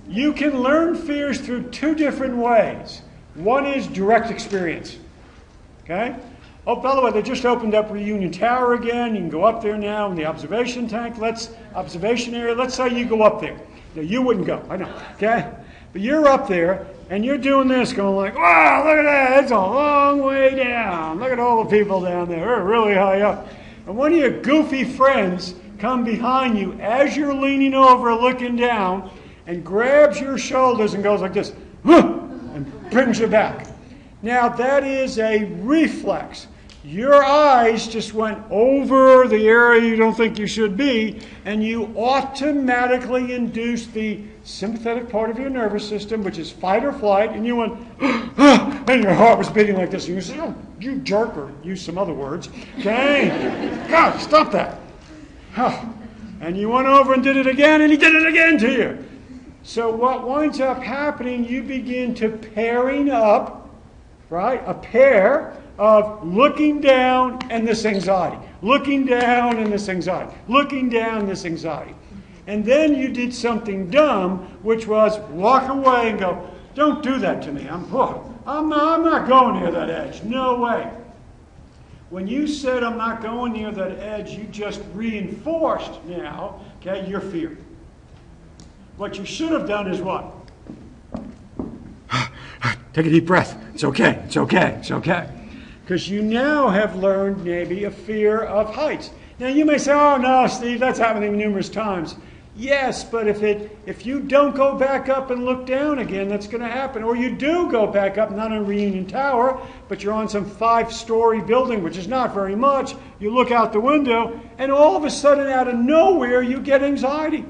you can learn fears through two different ways. One is direct experience. Okay? Oh, by the way, they just opened up Reunion Tower again. You can go up there now in the observation tank. Observation area. Let's say you go up there. Now, you wouldn't go. I know. Okay? But you're up there, and you're doing this, going like, wow, look at that. It's a long way down. Look at all the people down there. They're really high up. And one of your goofy friends come behind you as you're leaning over, looking down, and grabs your shoulders and goes like this, and brings you back. Now, that is a reflex. Your eyes just went over the area you don't think you should be, and you automatically induced the sympathetic part of your nervous system, which is fight or flight, and you went, and your heart was beating like this. And you said, oh, you jerk, or use some other words. Okay? God, stop that. And you went over and did it again, and he did it again to you. So what winds up happening, you begin to pairing up, right? A pair of looking down and this anxiety. Looking down and this anxiety. Looking down and this anxiety. And then you did something dumb, which was walk away and go, don't do that to me. I'm not going near that edge. No way. When you said I'm not going near that edge, you just reinforced now, okay, your fear. What you should have done is what? Take a deep breath. It's okay. It's okay. It's okay. Because you now have learned maybe a fear of heights. Now you may say, oh no, Steve, that's happening numerous times. Yes, but if you don't go back up and look down again, that's going to happen. Or you do go back up, not on Reunion Tower, but you're on some 5-story building, which is not very much. You look out the window, and all of a sudden, out of nowhere, you get anxiety.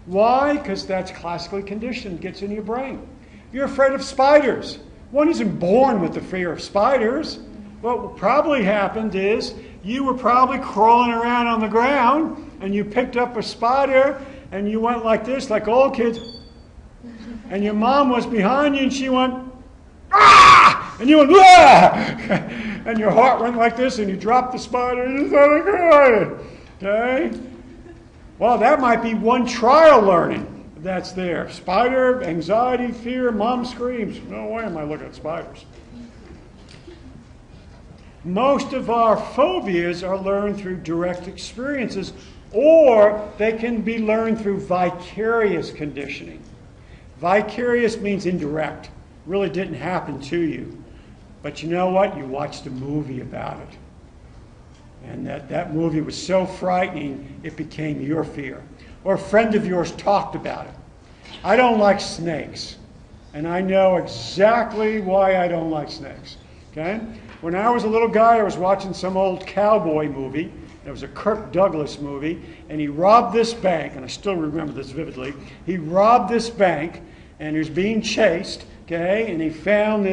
Why? Because that's classically conditioned, gets in your brain. You're afraid of spiders. One isn't born with the fear of spiders. What probably happened is you were probably crawling around on the ground, and you picked up a spider, and you went like this, like old kids, and your mom was behind you, and she went, ah! And you went, ah! And your heart went like this, and you dropped the spider, and you started crying. Okay? Well, that might be one trial learning that's there. Spider, anxiety, fear, mom screams. No way am I looking at spiders. Most of our phobias are learned through direct experiences, or they can be learned through vicarious conditioning. Vicarious means indirect. Really didn't happen to you. But you know what? You watched a movie about it. And that movie was so frightening, it became your fear. Or a friend of yours talked about it. I don't like snakes. And I know exactly why I don't like snakes. Okay? When I was a little guy, I was watching some old cowboy movie. It was a Kirk Douglas movie, and he robbed this bank, and I still remember this vividly. He robbed this bank, and he was being chased, okay, and he found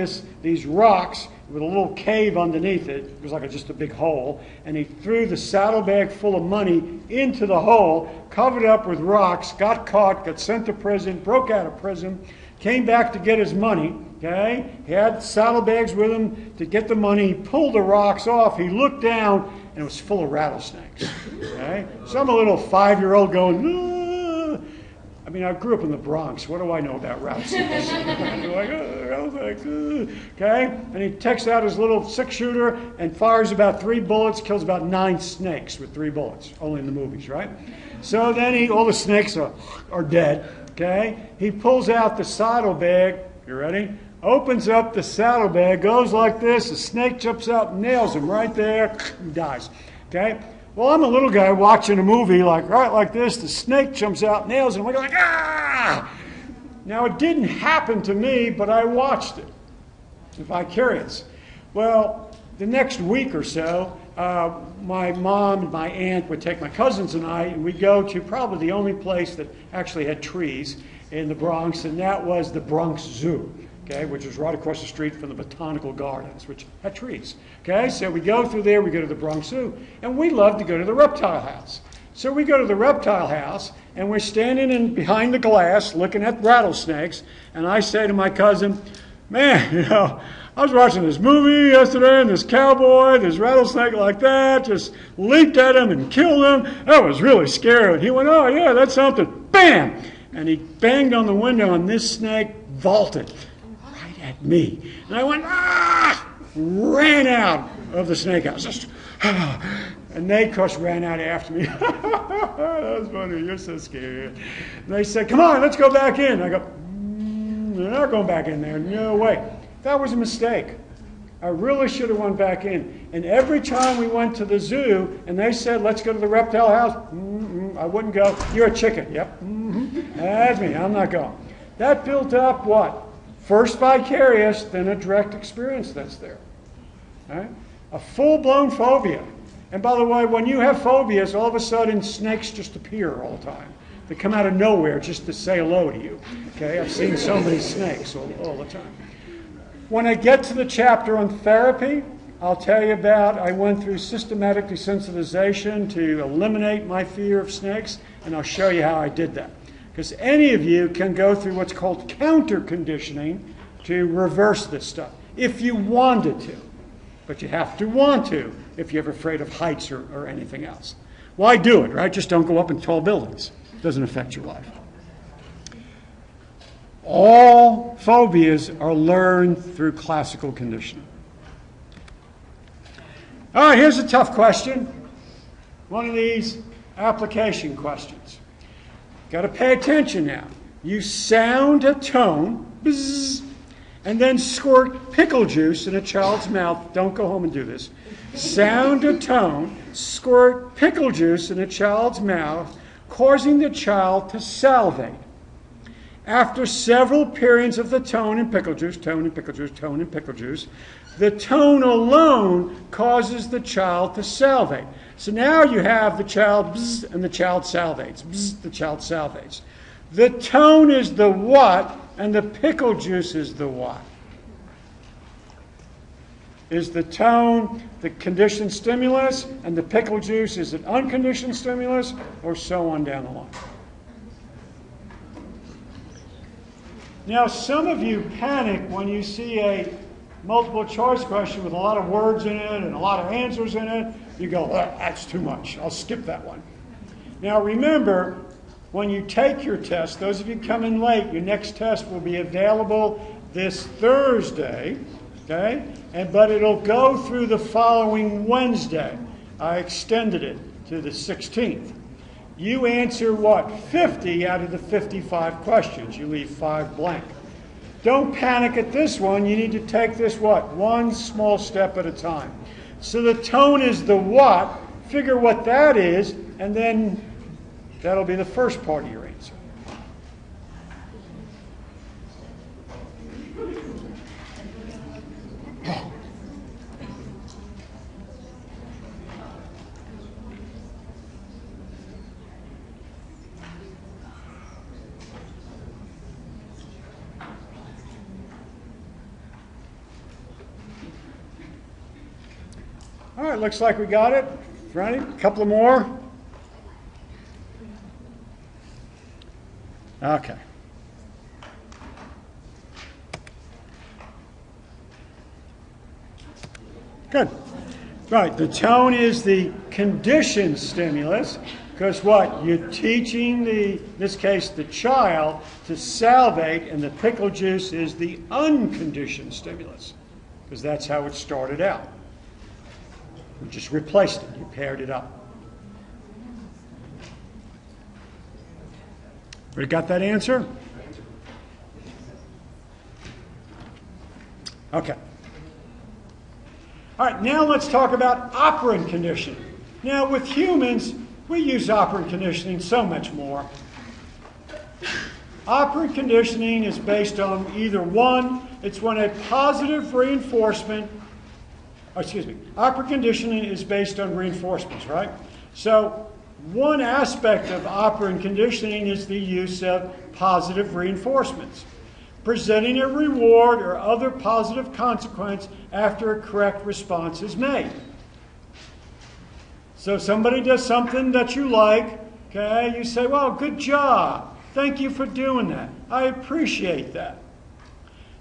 these rocks with a little cave underneath it. It was like just a big hole, and he threw the saddlebag full of money into the hole, covered it up with rocks, got caught, got sent to prison, broke out of prison, came back to get his money, okay? He had saddlebags with him to get the money. He pulled the rocks off. He looked down, and it was full of rattlesnakes. Okay? Some little 5-year-old going, ah. I mean, I grew up in the Bronx. What do I know about rattlesnakes? Like, rattlesnakes. Okay? And he takes out his little 6-shooter and fires about 3 bullets, kills about 9 snakes with 3 bullets. Only in the movies, right? So then all the snakes are dead. Okay? He pulls out the saddlebag. You ready? Opens up the saddlebag, goes like this, the snake jumps out, nails him right there, and dies. Okay? Well, I'm a little guy watching a movie right like this, the snake jumps out, nails him, I go like, ah! Now, it didn't happen to me, but I watched it. Vicarious. Well, the next week or so, my mom and my aunt would take my cousins and I, and we'd go to probably the only place that actually had trees in the Bronx, and that was the Bronx Zoo. Okay, which is right across the street from the Botanical Gardens, which had trees. Okay, so we go through there, we go to the Bronx Zoo, and we love to go to the reptile house. So we go to the reptile house, and we're standing behind the glass looking at rattlesnakes, and I say to my cousin, man, I was watching this movie yesterday, and this cowboy, this rattlesnake like that, just leaped at him and killed him. That was really scary. And he went, oh yeah, that's something. Bam! And he banged on the window, and this snake vaulted right at me. And I went, ah! Ran out of the snake house. Just, and they, of course, ran out after me. That was funny. You're so scared. And they said, come on, let's go back in. I go, they're not going back in there. No way. That was a mistake. I really should have went back in. And every time we went to the zoo and they said, let's go to the reptile house, I wouldn't go. You're a chicken. Yep. That's me. I'm not going. That built up what? First vicarious, then a direct experience that's there. Right? A full-blown phobia. And by the way, when you have phobias, all of a sudden snakes just appear all the time. They come out of nowhere just to say hello to you. Okay, I've seen so many snakes all the time. When I get to the chapter on therapy, I'll tell you about, I went through systematic desensitization to eliminate my fear of snakes, and I'll show you how I did that. Because any of you can go through what's called counter conditioning to reverse this stuff, if you wanted to. But you have to want to if you're afraid of heights or anything else. Why do it, right? Just don't go up in tall buildings. It doesn't affect your life. All phobias are learned through classical conditioning. All right, here's a tough question. One of these application questions. Got to pay attention now. You sound a tone, bzz, and then squirt pickle juice in a child's mouth. Don't go home and do this. Sound a tone, squirt pickle juice in a child's mouth, causing the child to salivate. After several periods of the tone and pickle juice, tone and pickle juice, tone and pickle juice, the tone alone causes the child to salivate. So now you have the child bzz, and the child salivates. Bzz, the child salivates. The tone is the what, and the pickle juice is the what. Is the tone the conditioned stimulus, and the pickle juice is an unconditioned stimulus, or so on down the line? Now, some of you panic when you see a multiple choice question with a lot of words in it and a lot of answers in it. You go, that's too much. I'll skip that one. Now, remember, when you take your test, those of you coming late, your next test will be available this Thursday, okay? But it'll go through the following Wednesday. I extended it to the 16th. You answer what? 50 out of the 55 questions. You leave 5 blank. Don't panic at this one. You need to take this what? One small step at a time. So the tone is the what. Figure what that is, and then that'll be the first part of your answer. All right, looks like we got it. Ready? A couple more. Okay. Good. Right, the tone is the conditioned stimulus, because what? You're teaching in this case, the child to salivate, and the pickle juice is the unconditioned stimulus, because that's how it started out. You just replaced it. You paired it up. We got that answer? Okay. All right, now let's talk about operant conditioning. Now, with humans, we use operant conditioning so much more. Operant conditioning is based on either one, it's when a positive reinforcement, operant conditioning is based on reinforcements, right? So one aspect of operant conditioning is the use of positive reinforcements, presenting a reward or other positive consequence after a correct response is made. So somebody does something that you like, okay, you say, well, good job. Thank you for doing that. I appreciate that.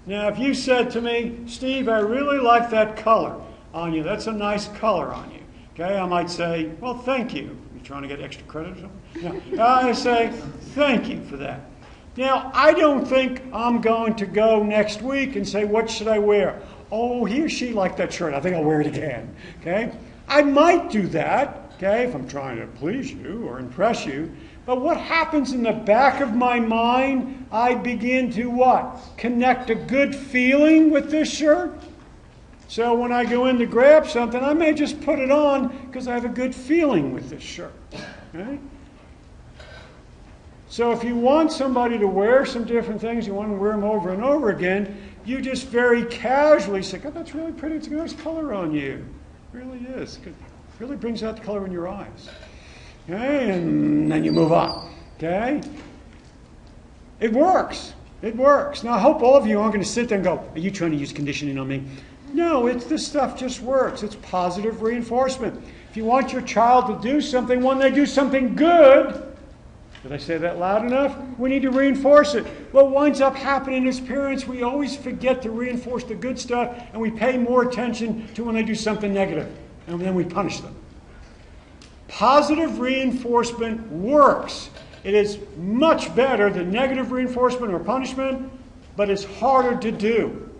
Now, if you said to me, Steve, I really like that color on you. That's a nice color on you. Okay, I might say, well, thank you. You trying to get extra credit or something? No. I say, thank you for that. Now, I don't think I'm going to go next week and say, what should I wear? Oh, he or she liked that shirt. I think I'll wear it again. Okay? I might do that, okay, if I'm trying to please you or impress you. But what happens in the back of my mind, I begin to what? Connect a good feeling with this shirt. So when I go in to grab something, I may just put it on because I have a good feeling with this shirt. Okay? So if you want somebody to wear some different things, you want to wear them over and over again, you just very casually say, oh, that's really pretty. It's a nice color on you. It really is. It really brings out the color in your eyes. Okay? And then you move on. Okay? It works. It works. Now, I hope all of you aren't going to sit there and go, are you trying to use conditioning on me? No, this stuff just works. It's positive reinforcement. If you want your child to do something, when they do something good, did I say that loud enough? We need to reinforce it. What winds up happening as parents, we always forget to reinforce the good stuff, and we pay more attention to when they do something negative, and then we punish them. Positive reinforcement works. It is much better than negative reinforcement or punishment, but it's harder to do.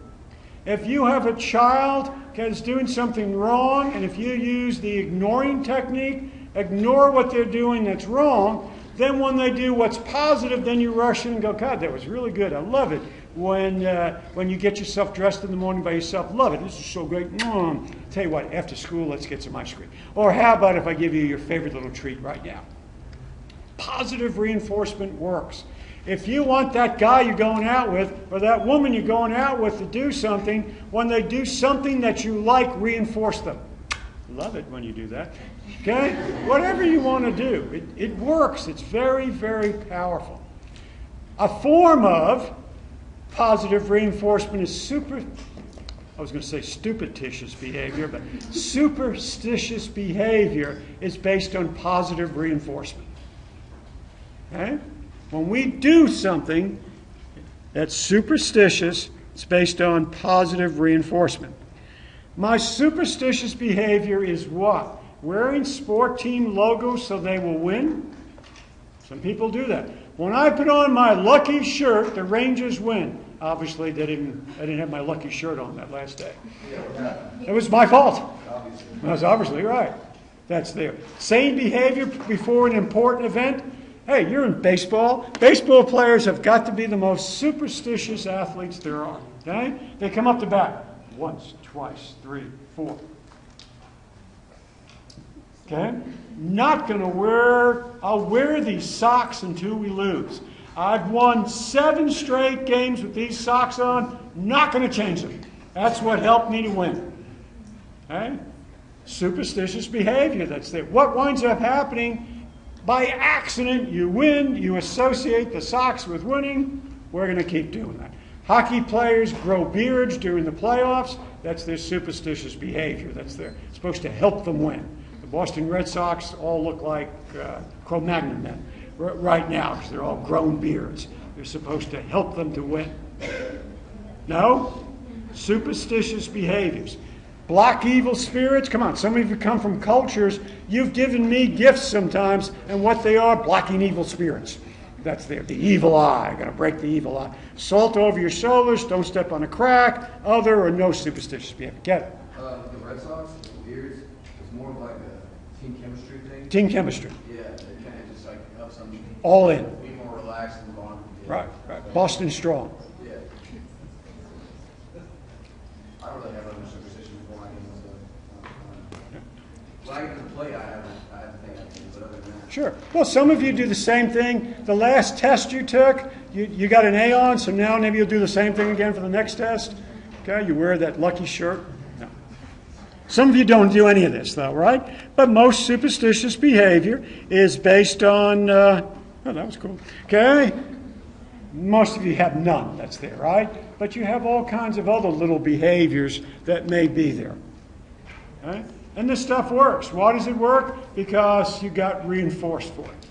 If you have a child that's doing something wrong, and if you use the ignoring technique, ignore what they're doing that's wrong, then when they do what's positive, then you rush in and go, God, that was really good. I love it. When you get yourself dressed in the morning by yourself, love it. This is so great. Tell you what, after school, let's get some ice cream. Or how about if I give you your favorite little treat right now? Positive reinforcement works. If you want that guy you're going out with or that woman you're going out with to do something, when they do something that you like, reinforce them. Love it when you do that. Okay? Whatever you want to do. It works. It's very, very powerful. A form of positive reinforcement is stupiditious behavior, but superstitious behavior is based on positive reinforcement. Okay? When we do something that's superstitious, it's based on positive reinforcement. My superstitious behavior is what? Wearing sport team logos so they will win? Some people do that. When I put on my lucky shirt, the Rangers win. Obviously, I didn't have my lucky shirt on that last day. It was my fault. I was obviously right. That's there. Same behavior before an important event. Hey, you're in baseball. Baseball players have got to be the most superstitious athletes there are. Okay? They come up to bat. Once, twice, 3, 4. Okay? Not going to I'll wear these socks until we lose. I've won 7 straight games with these socks on. Not going to change them. That's what helped me to win. Okay? Superstitious behavior that's there. What winds up happening? By accident, you win. You associate the socks with winning. We're going to keep doing that. Hockey players grow beards during the playoffs. That's their superstitious behavior. That's supposed to help them win. The Boston Red Sox all look like Cro-Magnon men right now because they're all grown beards. They're supposed to help them to win. No? Superstitious behaviors. Block evil spirits. Come on, some of you come from cultures. You've given me gifts sometimes, and what they are, blocking evil spirits. That's there. The evil eye. I'm going to break the evil eye. Salt over your shoulders. Don't step on a crack. Other or no superstitious behavior. Get it? The Red Sox, the beards, it's more of like a team chemistry thing. Team chemistry. Yeah, it kind of just like helps them all in. Be more relaxed and bond. Yeah. Right. Boston strong. Yeah. I don't really have other superstitions before I get into when I get to play, I have to think I can, but other than that. Sure. Well, some of you do the same thing. The last test you took, you got an A on, so now maybe you'll do the same thing again for the next test. Okay, you wear that lucky shirt. No. Some of you don't do any of this, though, right? But most superstitious behavior is based on, oh, that was cool. Okay? Most of you have none, that's there, right? But you have all kinds of other little behaviors that may be there. Okay? And this stuff works. Why does it work? Because you got reinforced for it.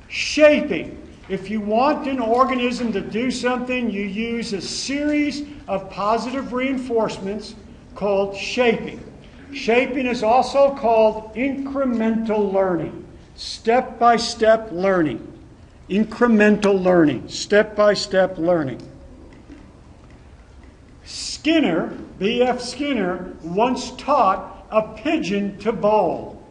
Shaping. If you want an organism to do something, you use a series of positive reinforcements called shaping. Shaping is also called incremental learning, step-by-step learning. Incremental learning, step-by-step learning. Skinner, B.F. Skinner, once taught a pigeon to bowl.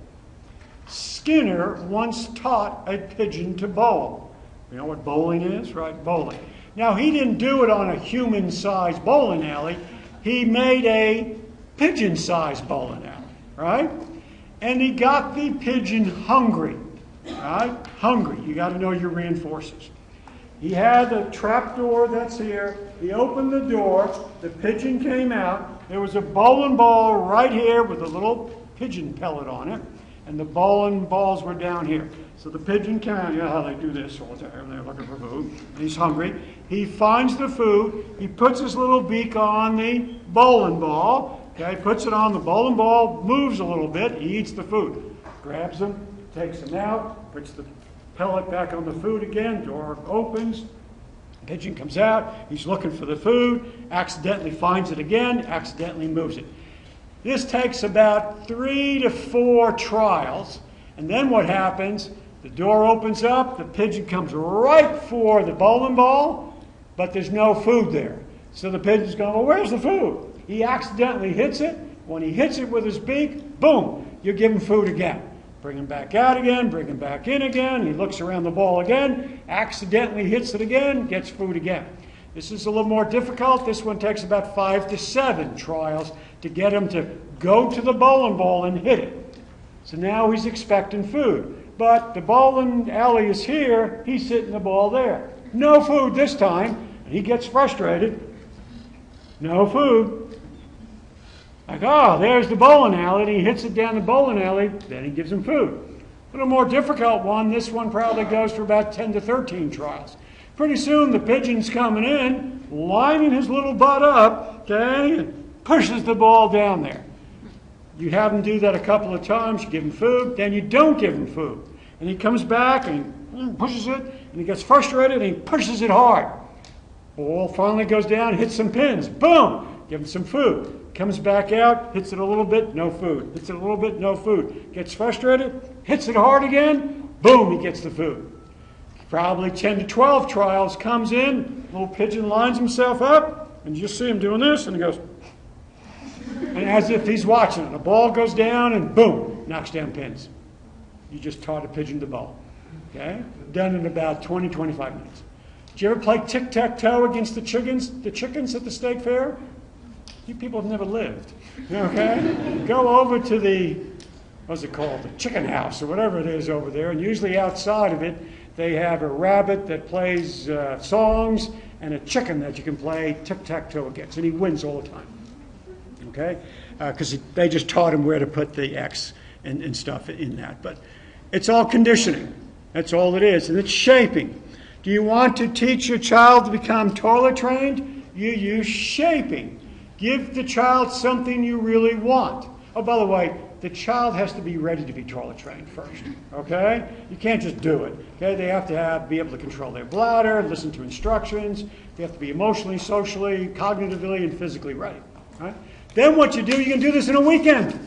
Skinner once taught a pigeon to bowl. You know what bowling is, right? Bowling. Now, he didn't do it on a human-sized bowling alley. He made a pigeon-sized bowling alley, right? And he got the pigeon hungry, right? Hungry. You got to know your reinforcers. He had a trap door that's here. He opened the door. The pigeon came out. There was a bowling ball right here with a little pigeon pellet on it. And the bowling balls were down here. So the pigeon came out. You know how they do this all the time. They're looking for food. And he's hungry. He finds the food. He puts his little beak on the bowling ball. Okay, puts it on the bowling ball, moves a little bit. He eats the food. Grabs them, takes them out, puts the pellet back on the food again. Door opens. Pigeon comes out. He's looking for the food. Accidentally finds it again. Accidentally moves it. This takes about 3 to 4 trials. And then what happens? The door opens up. The pigeon comes right for the bowling ball, but there's no food there. So the pigeon's going, well, where's the food? He accidentally hits it. When he hits it with his beak, boom, you give him food again. Bring him back out again, bring him back in again. He looks around the ball again, accidentally hits it again, gets food again. This is a little more difficult. This one takes about 5 to 7 trials to get him to go to the bowling ball and hit it. So now he's expecting food. But the bowling alley is here, he's hitting the ball there. No food this time, and he gets frustrated. No food. Like, oh, there's the bowling alley, and he hits it down the bowling alley, then he gives him food. A little more difficult one, this one probably goes for about 10 to 13 trials. Pretty soon the pigeon's coming in, lining his little butt up, okay, and pushes the ball down there. You have him do that a couple of times, you give him food, then you don't give him food. And he comes back and he pushes it, and he gets frustrated, and he pushes it hard. Ball finally goes down, hits some pins, boom, give him some food. Comes back out, hits it a little bit, no food. Hits it a little bit, no food. Gets frustrated, hits it hard again, boom, he gets the food. Probably 10 to 12 trials, comes in, little pigeon lines himself up, and you just see him doing this, and he goes, and as if he's watching it. The ball goes down, and boom, knocks down pins. You just taught a pigeon to bowl. Okay? Done in about 20, 25 minutes. Did you ever play tic-tac-toe against the chickens at the state fair? You people have never lived. Okay? Go over to the, what's it called? The chicken house or whatever it is over there. And usually outside of it, they have a rabbit that plays songs and a chicken that you can play tic-tac-toe against. And he wins all the time. Okay? Because they just taught him where to put the X and stuff in that. But it's all conditioning. That's all it is. And it's shaping. Do you want to teach your child to become toilet trained? You use shaping. Give the child something you really want. Oh, by the way, the child has to be ready to be toilet trained first. Okay? You can't just do it. Okay? They have to be able to control their bladder, listen to instructions. They have to be emotionally, socially, cognitively, and physically ready. Right? Then what you do, you can do this in a weekend. You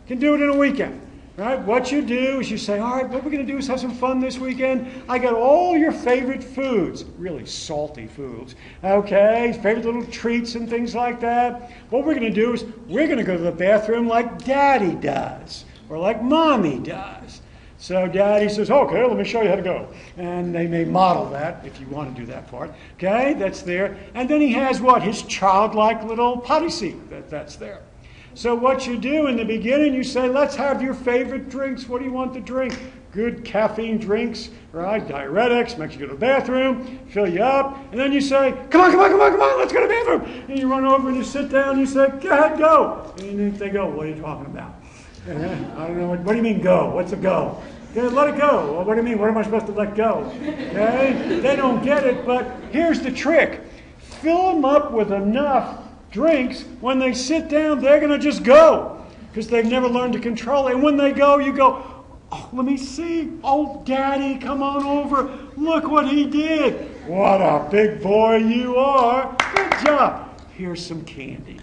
can do it in a weekend. Right? What you do is you say, all right, what we're going to do is have some fun this weekend. I got all your favorite foods, really salty foods, okay, favorite little treats and things like that. What we're going to do is we're going to go to the bathroom like Daddy does or like Mommy does. So Daddy says, okay, let me show you how to go. And they may model that if you want to do that part. Okay, that's there. And then he has what? His childlike little potty seat that's there. So what you do in the beginning, you say, let's have your favorite drinks. What do you want to drink? Good caffeine drinks, right? Diuretics, makes you go to the bathroom, fill you up. And then you say, come on, let's go to the bathroom. And you run over and you sit down and you say, go ahead, go. And they go, what are you talking about? I don't know, what do you mean go? What's a go? Okay, let it go. Well, what do you mean? What am I supposed to let go? Okay? They don't get it, but here's the trick. Fill them up with enough drinks. When they sit down, they're going to just go because they've never learned to control it. And when they go, you go, oh, let me see. Oh, Daddy, come on over. Look what he did. What a big boy you are. Good job. Here's some candy.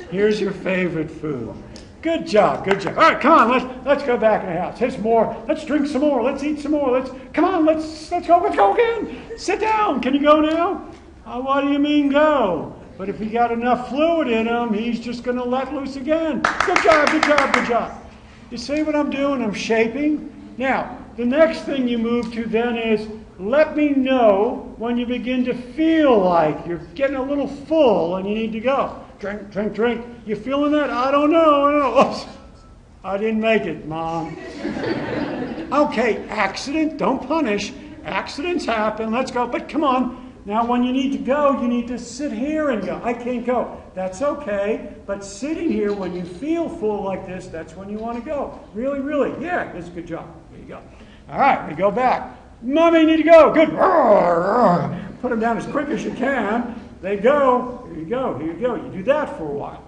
Here's your favorite food. Good job, good job. All right, come on, let's go back in the house. Here's more. Let's drink some more. Let's eat some more. Come on, let's go again. Sit down. Can you go now? What do you mean go? But if he got enough fluid in him, he's just going to let loose again. Good job, good job, good job. You see what I'm doing? I'm shaping. Now, the next thing you move to then is, let me know when you begin to feel like you're getting a little full and you need to go. Drink, drink, drink. You feeling that? I don't know. Oops. I didn't make it, Mom. Okay, accident. Don't punish. Accidents happen. Let's go. But come on. Now, when you need to go, you need to sit here and go. I can't go. That's okay. But sitting here when you feel full like this, that's when you want to go. Really, really. Yeah, that's a good job. There you go. All right, we go back. Mommy, you need to go. Good. Put them down as quick as you can. They go. Here you go. Here you go. You do that for a while.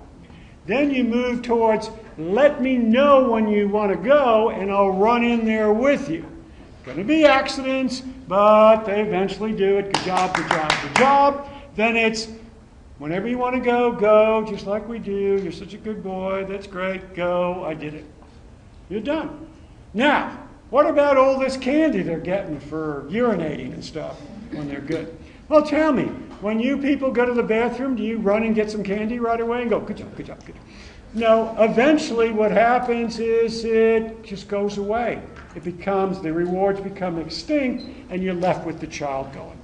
Then you move towards, let me know when you want to go, and I'll run in there with you. Going to be accidents, but they eventually do it. Good job, good job, good job. Then it's, whenever you want to go, go, just like we do. You're such a good boy. That's great. Go. I did it. You're done. Now, what about all this candy they're getting for urinating and stuff when they're good? Well, tell me, when you people go to the bathroom, do you run and get some candy right away and go, good job, good job, good job? No, eventually what happens is it just goes away. It becomes, the rewards become extinct, and you're left with the child going.